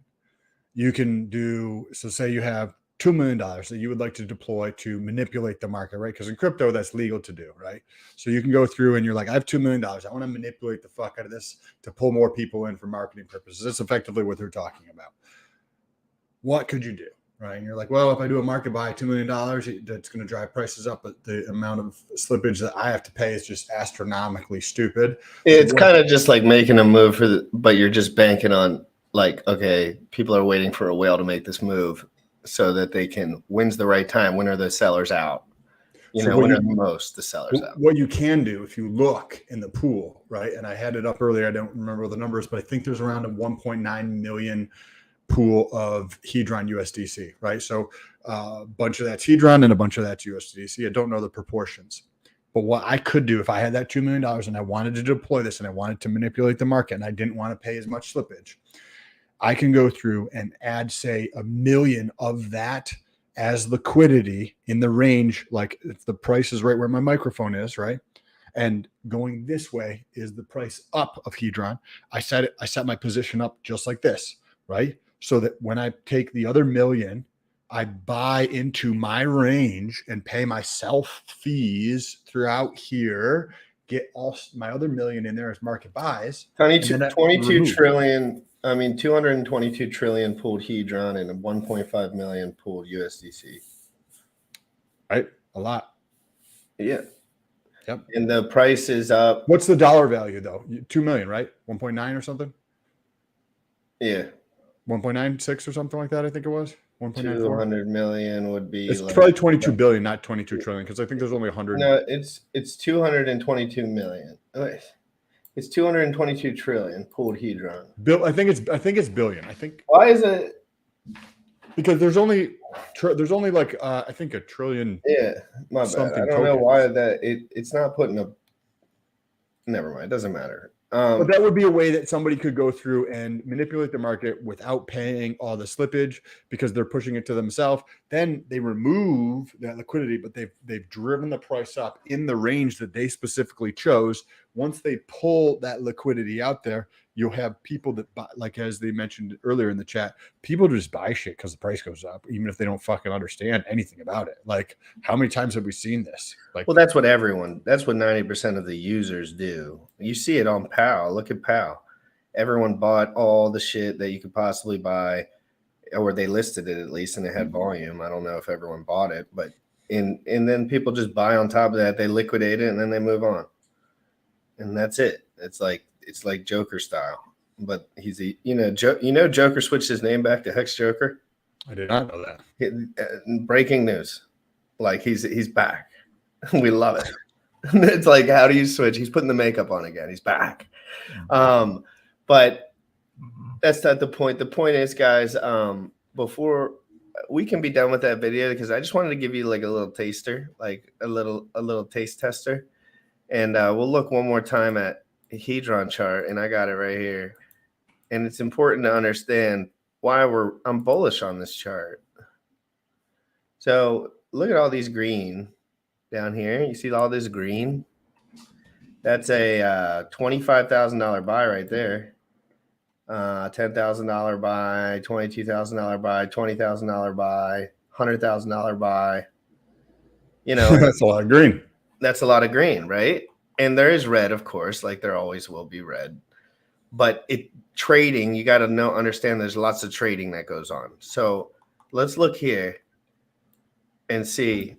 you can do, so say you have $2 million that you would like to deploy to manipulate the market, right? Because in crypto, that's legal to do, right? So you can go through and you're like, I have $2 million. I want to manipulate the fuck out of this to pull more people in for marketing purposes. That's effectively what they're talking about. What could you do, right? And you're like, well, if I do a market buy $2 million, that's going to drive prices up, but the amount of slippage that I have to pay is just astronomically stupid. It's kind of just like making a move but you're just banking on, like, okay, people are waiting for a whale to make this move so that they can, when's the right time? When are the sellers out? When are the sellers out? What you can do if you look in the pool, right? And I had it up earlier. I don't remember the numbers, but I think there's around a 1.9 million pool of Hedron USDC, right? So a bunch of that's Hedron and a bunch of that's USDC. I don't know the proportions. But what I could do if I had that $2 million and I wanted to deploy this and I wanted to manipulate the market and I didn't want to pay as much slippage, I can go through and add, say, 1 million of that as liquidity in the range, like if the price is right where my microphone is, right? And going this way is the price up of Hedron. I set my position up just like this, right? So that when I take the other 1 million, I buy into my range and pay myself fees throughout here, get all my other 1 million in there as market buys. 222 trillion pooled Hedron and 1.5 million pooled USDC. Right? A lot. Yeah. Yep. And the price is up. What's the dollar value though? 2 million, right? 1.9 or something? Yeah. 1.96 or something like that, I think it was. 1.94. 200 million would be. It's probably 22 billion, not 22 trillion, because I think there's only 100. No, it's 222 million. It's 222 trillion pooled Hedron. I think it's billion. I think. Why is it? Because there's only like I think a trillion. Yeah, my bad. I don't know why it's not putting a. Never mind. It doesn't matter. But that would be a way that somebody could go through and manipulate the market without paying all the slippage because they're pushing it to themselves. Then they remove that liquidity, but they've driven the price up in the range that they specifically chose. Once they pull that liquidity out there, you'll have people that buy, like as they mentioned earlier in the chat, people just buy shit because the price goes up, even if they don't fucking understand anything about it. Like, how many times have we seen this? Like, well, that's what 90% of the users do. You see it on POW. Look at POW. Everyone bought all the shit that you could possibly buy, or they listed it at least, and it had volume. I don't know if everyone bought it, but and then people just buy on top of that. They liquidate it and then they move on, and that's it. It's like Joker style, but he's Joker switched his name back to Hex Joker. I did not know that. Breaking news, like he's back. We love it. It's like, how do you switch? He's putting the makeup on again. He's back. But that's not the point. The point is, guys, before we can be done with that video, because I just wanted to give you like a little taster, like a little taste tester, and we'll look one more time at Hedron chart, and I got it right here. And it's important to understand why I'm bullish on this chart. So look at all these green down here. You see all this green? That's a $25,000 buy right there. $10,000 buy, $22,000 buy, $20,000 buy, $100,000 buy. That's a lot of green. That's a lot of green, right? And there is red, of course, like there always will be red. But trading, you got to understand there's lots of trading that goes on. So let's look here and see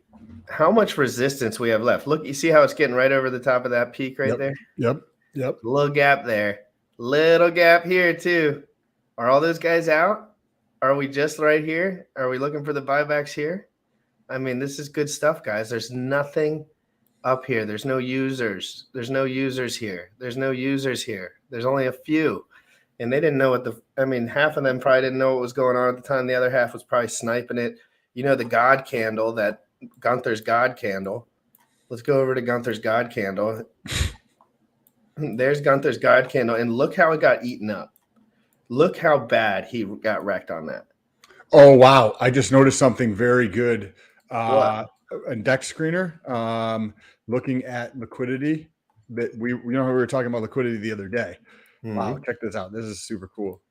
how much resistance we have left. Look, you see how it's getting right over the top of that peak right there? Yep. Little gap there. Little gap here too. Are all those guys out? Are we just right here? Are we looking for the buybacks here? I mean, this is good stuff, guys. There's nothing up here. There's no users. There's no users here. There's no users here. There's only a few. And they didn't know half of them probably didn't know what was going on at the time. The other half was probably sniping it. You know, the God candle, that Gunther's God candle. Let's go over to Gunther's God candle. There's Gunther's God candle. And look how it got eaten up. Look how bad he got wrecked on that. Oh, wow. I just noticed something very good. What? Index screener, looking at liquidity that we were talking about liquidity the other day. Mm-hmm. Wow, check this out. This is super cool.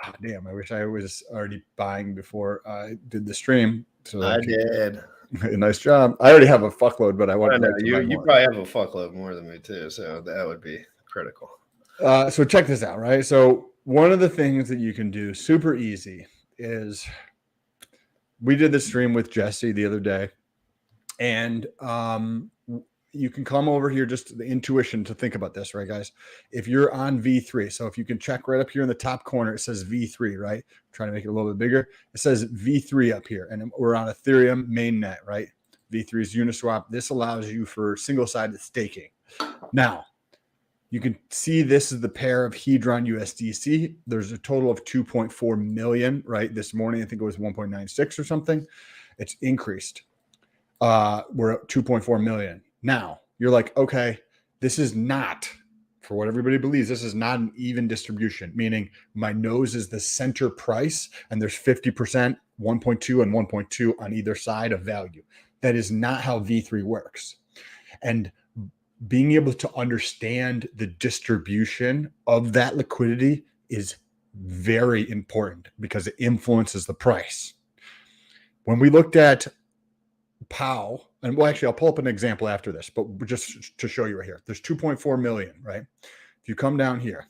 Oh, damn, I wish I was already buying before I did the stream. So I did. Nice job. I already have a fuckload, but I want to. You probably have a fuckload more than me too, so that would be critical. So check this out, right? So one of the things that you can do super easy is we did the stream with Jesse the other day, and you can come over here, just the intuition to think about this, right, guys? If you're on V3, so if you can check right up here in the top corner, it says V3, right? I'm trying to make it a little bit bigger. It says V3 up here, and we're on Ethereum mainnet, right? V3 is Uniswap. This allows you for single-sided staking. Now, you can see this is the pair of Hedron USDC. There's a total of 2.4 million, right? This morning, I think it was 1.96 or something. It's increased. We're at 2.4 million. Now, you're like, okay, this is not, for what everybody believes, this is not an even distribution, meaning my nose is the center price, and there's 50%, 1.2 and 1.2 on either side of value. That is not how V3 works. And being able to understand the distribution of that liquidity is very important because it influences the price. When we looked at POW, and well, actually, I'll pull up an example after this, but just to show you right here, there's 2.4 million, right? If you come down here,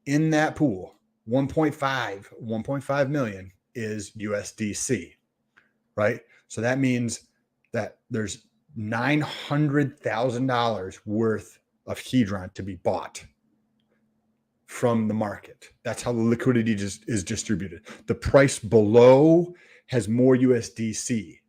in that pool, 1.5 million is USDC, right? So that means that there's $900,000 worth of Hedron to be bought from the market. That's how the liquidity is distributed. The price below has more USDC.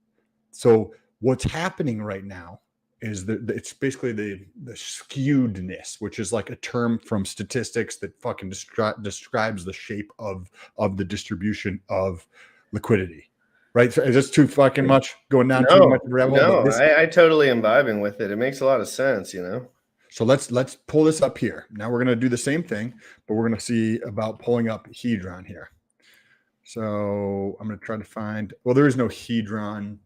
So what's happening right now is that it's basically the skewedness, which is like a term from statistics that fucking describes the shape of the distribution of liquidity. Right? So is this too fucking much going down too much? No, I totally imbibing with it. It makes a lot of sense, you know. So let's pull this up here. Now we're gonna do the same thing, but we're gonna see about pulling up Hedron here. So I'm gonna try to find. Well, there is no Hedron.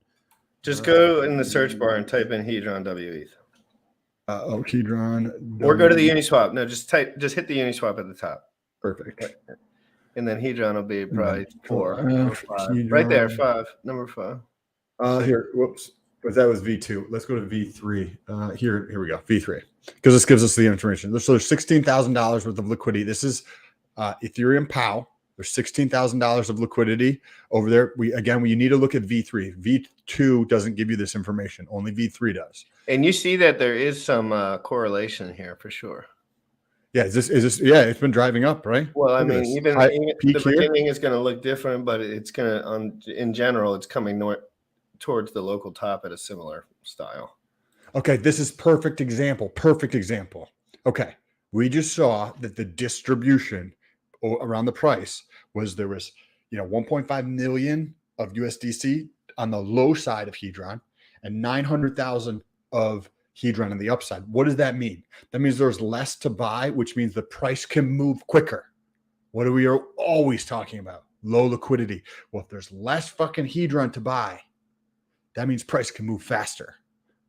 Just go in the search bar and type in Hedron WETH. Hedron. Or go to the Uniswap. No, just hit the Uniswap at the top. Perfect. And then Hedron will be probably 4. Hedron. Right there, 5. Number 5. Here, whoops. But that was V2. Let's go to V3. Here we go. V3. Because this gives us the information. So there's $16,000 worth of liquidity. This is Ethereum POW. There's $16,000 of liquidity over there. You need to look at V3. V2 doesn't give you this information. Only V3 does. And you see that there is some correlation here for sure. Yeah, is this? Yeah, it's been driving up, right? Well, I mean, even the beginning is going to look different, but it's going to, in general, it's coming towards the local top at a similar style. Okay, this is perfect example. Okay, we just saw that the distribution around the price was 1.5 million of USDC on the low side of Hedron and 900,000 of Hedron on the upside. What does that mean? That means there's less to buy, which means the price can move quicker. What are we always talking about? Low liquidity. Well, if there's less fucking Hedron to buy, that means price can move faster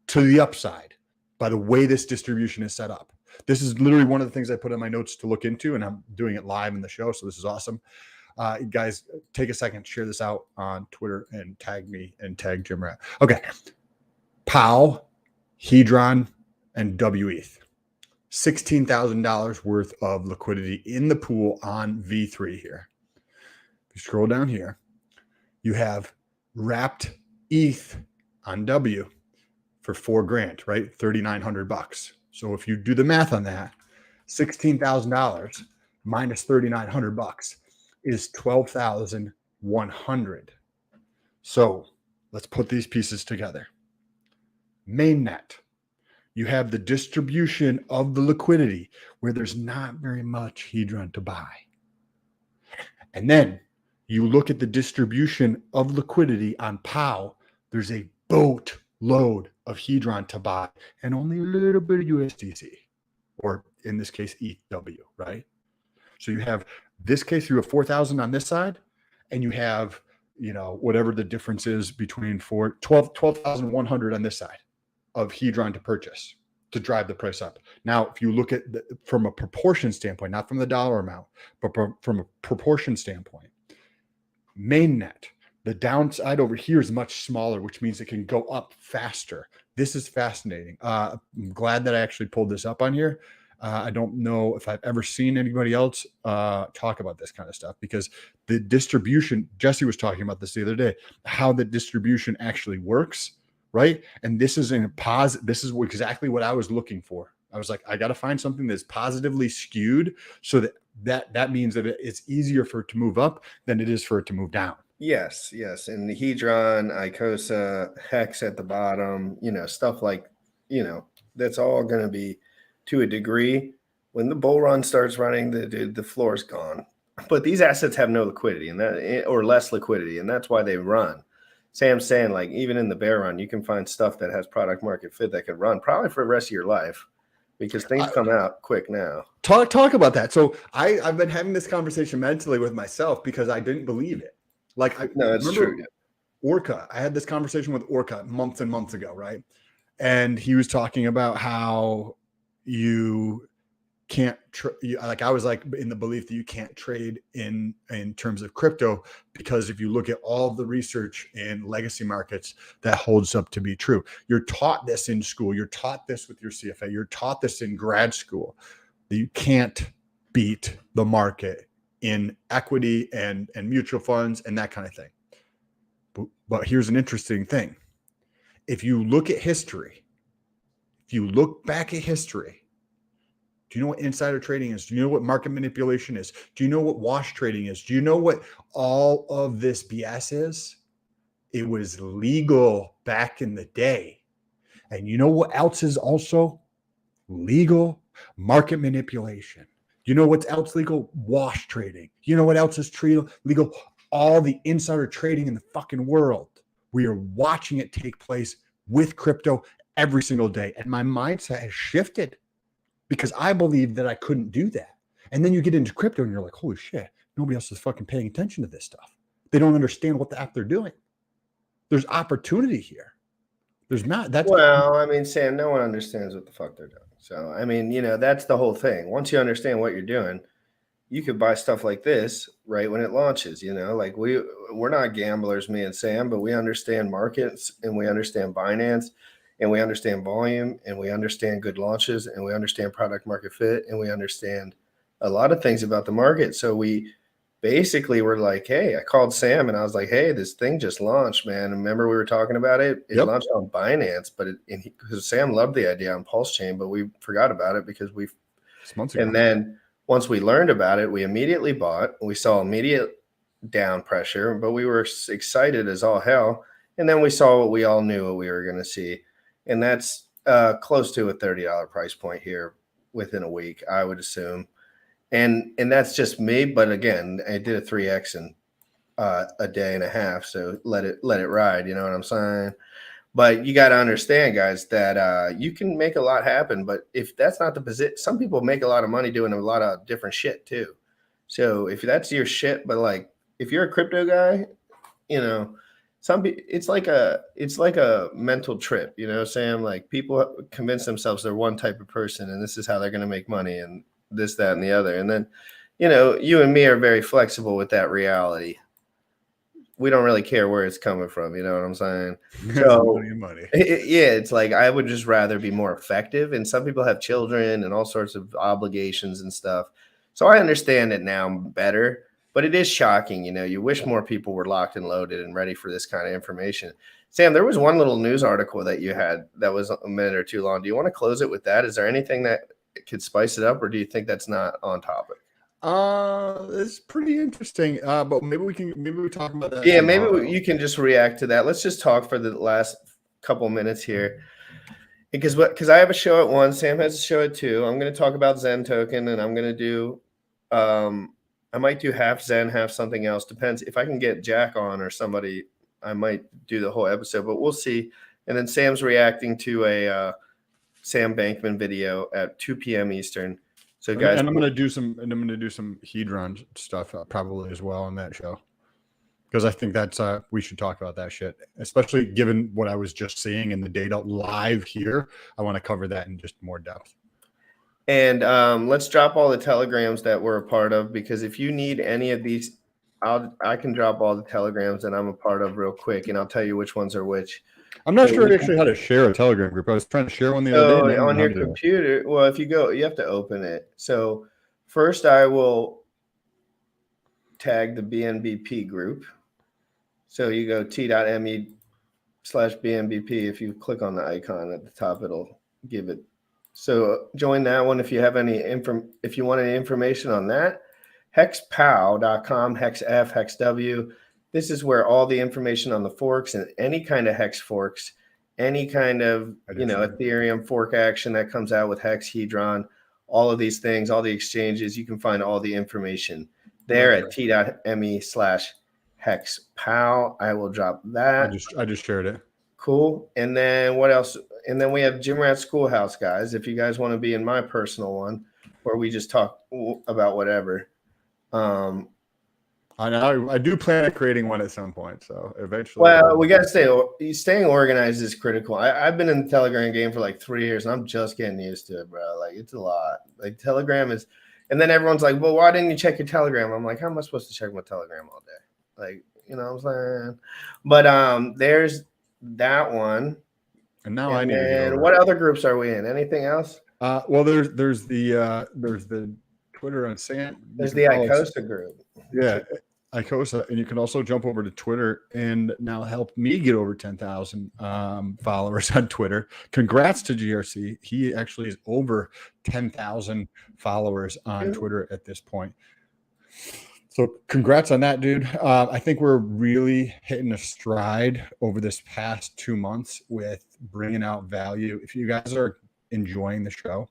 to the upside by the way this distribution is set up. This is literally one of the things I put in my notes to look into, and I'm doing it live in the show, so this is awesome. Guys, take a second, share this out on Twitter, and tag me and tag GymRat. Okay. POW, Hedron, and WETH. $16,000 worth of liquidity in the pool on V3 here. If you scroll down here, you have wrapped ETH on W for $4,000, right? $3,900. So if you do the math on that, $16,000 minus $3,900 is $12,100. So let's put these pieces together. Mainnet, you have the distribution of the liquidity where there's not very much Hedron to buy. And then you look at the distribution of liquidity on POW, there's a boatload of Hedron to buy and only a little bit of USDC, or in this case, ETH, right? So you have this case, you have 4,000 on this side, and you have, whatever the difference is between 12,100 on this side of Hedron to purchase to drive the price up. Now, if you look at from a proportion standpoint, not from the dollar amount, but from a proportion standpoint, mainnet, the downside over here is much smaller, which means it can go up faster. This is fascinating. I'm glad that I actually pulled this up on here. I don't know if I've ever seen anybody else talk about this kind of stuff, because the distribution, Jesse was talking about this the other day, how the distribution actually works, right? And this is this is exactly what I was looking for. I was like, I got to find something that's positively skewed so that means that it's easier for it to move up than it is for it to move down. Yes. And the Hedron, Icosa, Hex at the bottom, stuff like, that's all going to be, to a degree, when the bull run starts running, the floor is gone. But these assets have no liquidity or less liquidity, and that's why they run. Sam's saying, like, even in the bear run, you can find stuff that has product market fit that could run probably for the rest of your life, because things come out quick now. Talk about that. So I've been having this conversation mentally with myself because I didn't believe it. No, it's true. Yeah. Orca, I had this conversation with Orca months and months ago, right? And he was talking about how you can't I was like in the belief that you can't trade in terms of crypto, because if you look at all the research in legacy markets, that holds up to be true. You're taught this in school, you're taught this with your CFA, you're taught this in grad school, that you can't beat the market in equity and mutual funds and that kind of thing. But here's an interesting thing. If you look at history, if you look back at history, do you know what insider trading is? Do you know what market manipulation is? Do you know what wash trading is? Do you know what all of this BS is? It was legal back in the day. And you know what else is also legal? Market manipulation. You know what's else legal? Wash trading. You know what else is legal? All the insider trading in the fucking world. We are watching it take place with crypto every single day. And my mindset has shifted because I believed that I couldn't do that. And then you get into crypto and you're like, holy shit, nobody else is fucking paying attention to this stuff. They don't understand what the F they're doing. There's opportunity here. There's not. Well, I mean, Sam, no one understands what the fuck they're doing. So, I mean, that's the whole thing. Once you understand what you're doing, you could buy stuff like this right when it launches. Like we're not gamblers, me and Sam, but we understand markets and we understand Binance and we understand volume and we understand good launches and we understand product market fit and we understand a lot of things about the market. So we basically were like, hey, I called Sam and I was like, hey, this thing just launched, man. Remember we were talking about it? It launched on Binance, but because Sam loved the idea on Pulsechain, but we forgot about it because and then once we learned about it, we immediately bought. We saw immediate down pressure, but we were excited as all hell. And then we saw what we all knew what we were going to see. And that's close to a $30 price point here within a week, I would assume. And that's just me. But again, I did a 3X in a day and a half. So let it ride. You know what I'm saying? But you got to understand, guys, that you can make a lot happen. But if that's not the position, some people make a lot of money doing a lot of different shit too. So if that's your shit, but like if you're a crypto guy, it's like a mental trip, Sam. Like people convince themselves they're one type of person and this is how they're going to make money and this, that, and the other. And then, you and me are very flexible with that reality. we don't really care where it's coming from. You know what I'm saying? That's So money. yeah, it's like I would just rather be more effective. And some people have children and all sorts of obligations and stuff. So I understand it now better, but it is shocking. You know, you wish more people were locked and loaded and ready for this kind of information. Sam, there was one little news article that you had that was a minute or two long. Do you want to close it with that? Is there anything that could spice it up, or do you think that's not on topic? It's pretty interesting. But maybe we talk about that. Yeah, tomorrow. maybe you can just react to that. Let's just talk for the last couple minutes here. Because I have a show at 1, Sam has a show at 2. I'm going to talk about Zen token, and I'm going to do I might do half Zen, half something else. Depends if I can get Jack on or somebody. I might do the whole episode, but we'll see. And then Sam's reacting to a Sam Bankman video at 2 p.m. Eastern. So guys, and I'm gonna do some Hedron stuff probably as well on that show, because I think that's we should talk about that shit, especially given what I was just seeing in the data live here. I want to cover that in just more depth. And let's drop all the telegrams that we're a part of, because if you need any of these, I can drop all the telegrams that I'm a part of real quick, and I'll tell you which ones are which. I'm not sure actually how to share a Telegram group. I was trying to share one the other day. On your computer, well, if you go, you have to open it. So first I will tag the BNBP group. So you go t.me/BNBP. If you click on the icon at the top, it'll give it. So join that one if you have any if you want any information on that. Hexpow.com, HexF, HexW. This is where all the information on the forks and any kind of hex forks, any kind of Ethereum fork action that comes out with Hex, Hedron, all of these things, all the exchanges, you can find all the information there at t.me/hexpow. I will drop that. I just shared it. Cool. And then what else? And then we have GymRat Schoolhouse, guys. If you guys want to be in my personal one, where we just talk about whatever. I do plan on creating one at some point, so eventually. Well, we got to staying organized is critical. I've been in the Telegram game for like 3 years, and I'm just getting used to it, bro. Like, it's a lot. Like, Telegram is, and then everyone's like, well, why didn't you check your Telegram? I'm like, how am I supposed to check my Telegram all day? Like, you know what I'm saying? But there's that one. And now I need to get over what other groups are we in? Anything else? Well, there's the Twitter on Sam. There's the Icosa group. Yeah, Icosa, and you can also jump over to Twitter and now help me get over 10,000 followers on Twitter. Congrats to GRC. He actually is over 10,000 followers on Twitter at this point. So congrats on that, dude. I think we're really hitting a stride over this past 2 months with bringing out value. If you guys are enjoying the show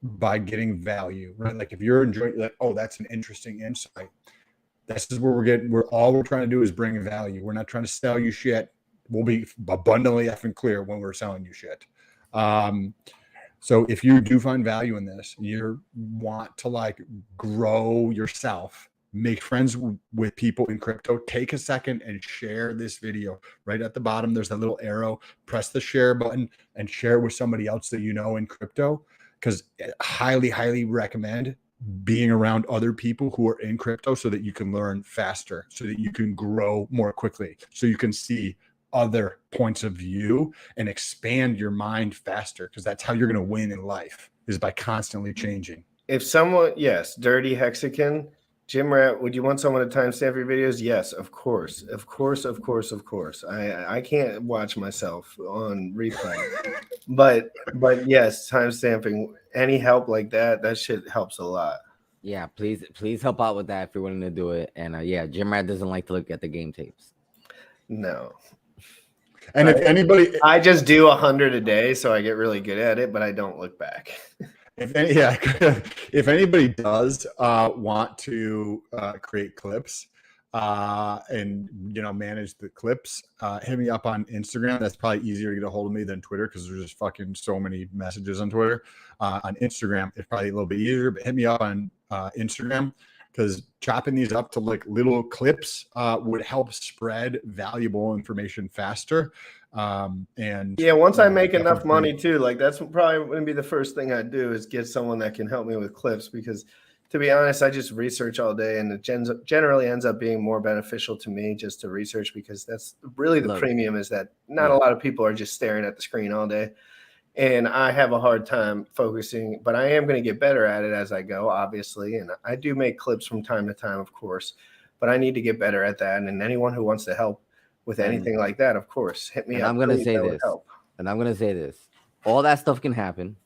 by getting value, right? Like if you're enjoying, like, oh, that's an interesting insight. This is where we're trying to do is bring value. We're not trying to sell you shit. We'll be abundantly effing clear when we're selling you shit. So if you do find value in this, you want to like grow yourself, make friends with people in crypto, take a second and share this video. Right at the bottom, there's that little arrow. Press the share button and share it with somebody else that you know in crypto, because highly, highly recommend being around other people who are in crypto so that you can learn faster, so that you can grow more quickly, so you can see other points of view and expand your mind faster, because that's how you're going to win in life, is by constantly changing. If someone, yes, Dirty Hexagon, GymRat, would you want someone to timestamp your videos? Yes, of course. Of course. I can't watch myself on replay. but yes, timestamping, any help like that shit helps a lot. Yeah, please help out with that if you're willing to do it. And yeah, GymRat doesn't like to look at the game tapes. No. And if anybody, I just do 100 a day, so I get really good at it, but I don't look back. If anybody does want to create clips and manage the clips, hit me up on Instagram. That's probably easier to get a hold of me than Twitter, because there's just fucking so many messages on Twitter. On Instagram, it's probably a little bit easier, but hit me up on Instagram, because chopping these up to like little clips would help spread valuable information faster. And yeah, once I make enough money too, like that's probably going to be the first thing I do, is get someone that can help me with clips, because To be honest, I just research all day, and it generally ends up being more beneficial to me just to research, because that's really the premium, is that not a lot of people are just staring at the screen all day. And I have a hard time focusing, but I am going to get better at it as I go, obviously. And I do make clips from time to time, of course, but I need to get better at that. And anyone who wants to help with anything like that, of course, hit me up. I'm going to say this. And I'm going to say this. All that stuff can happen.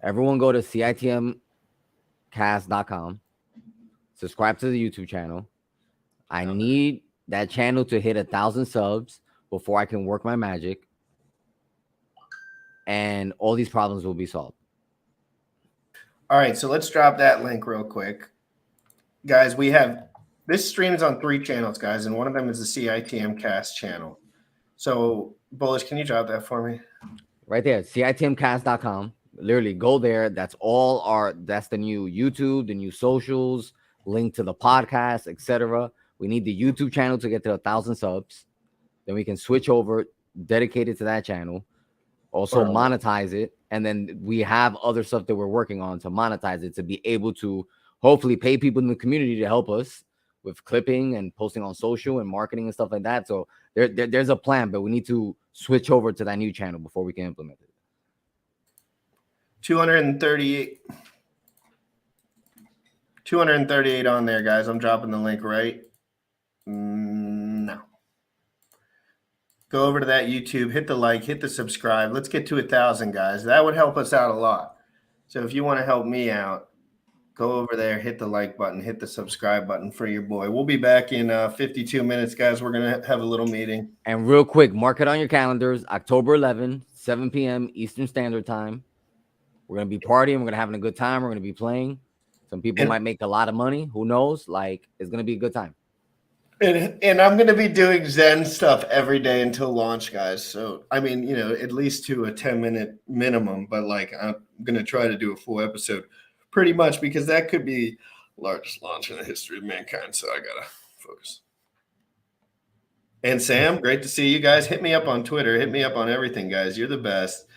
Everyone go to CITMcast.com. Subscribe to the YouTube channel. I need that channel to hit 1,000 subs before I can work my magic. And all these problems will be solved. All right, so let's drop that link real quick. Guys, we have this streams on 3 channels, guys, and one of them is the CITM Cast channel. So, Bullish, can you drop that for me? Right there, CITMcast.com. Literally go there. That's the new YouTube, the new socials, link to the podcast, etc. We need the YouTube channel to get to 1,000 subs. Then we can switch over, dedicate it to that channel. Also monetize it. And then we have other stuff that we're working on to monetize it, to be able to hopefully pay people in the community to help us with clipping and posting on social and marketing and stuff like that. So there's a plan, but we need to switch over to that new channel before we can implement it. 238 on there, guys. I'm dropping the link right now. Go over to that YouTube, hit the like, hit the subscribe. Let's get to 1,000, guys. That would help us out a lot. So if you want to help me out, go over there, hit the like button, hit the subscribe button for your boy. We'll be back in 52 minutes, guys. We're going to have a little meeting. And real quick, mark it on your calendars, October 11, 7 p.m. Eastern Standard Time. We're going to be partying. We're going to have a good time. We're going to be playing. Some people might make a lot of money. Who knows? Like, it's going to be a good time. And I'm going to be doing Zen stuff every day until launch, guys. So, I mean, you know, at least to a 10-minute minimum. But, like, I'm going to try to do a full episode pretty much, because that could be the largest launch in the history of mankind. So I got to focus. And Sam, great to see you guys. Hit me up on Twitter. Hit me up on everything, guys. You're the best.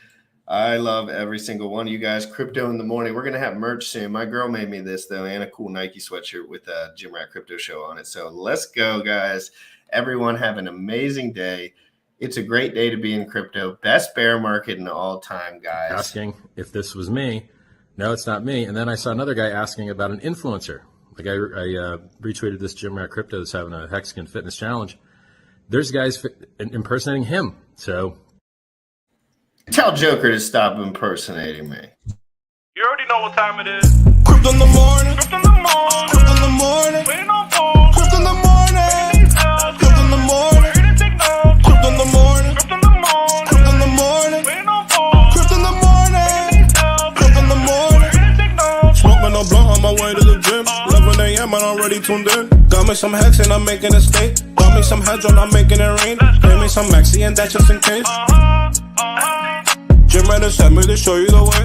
I love every single one of you guys. Crypto in the morning. We're going to have merch soon. My girl made me this, though, and a cool Nike sweatshirt with a GymRatCrypto show on it. So let's go, guys. Everyone have an amazing day. It's a great day to be in crypto. Best bear market in all time, guys. Asking if this was me. No, it's not me. And then I saw another guy asking about an influencer. Like I retweeted this GymRatCrypto that's having a Hexagon Fitness Challenge. There's guys impersonating him. So tell Joker to stop impersonating me. You already know what time it is. Crypto in the morning. Crypto in the morning. Crypto in the morning. Waiting on phone. Crypto in the morning. Crypto in the morning. Crypto in the morning. Crypto in the morning. Crypto in the morning. Waiting on phone. Crypto in the morning. Crypto in the morning. Smoking no blunt on my way to the gym. 11 a.m. and I'm already tuned in. Got me some hex and I'm making a stake. Got me some hedron, I'm making it rain. Pay me some maxi and that's just in case. GymRat sent me to show you the way.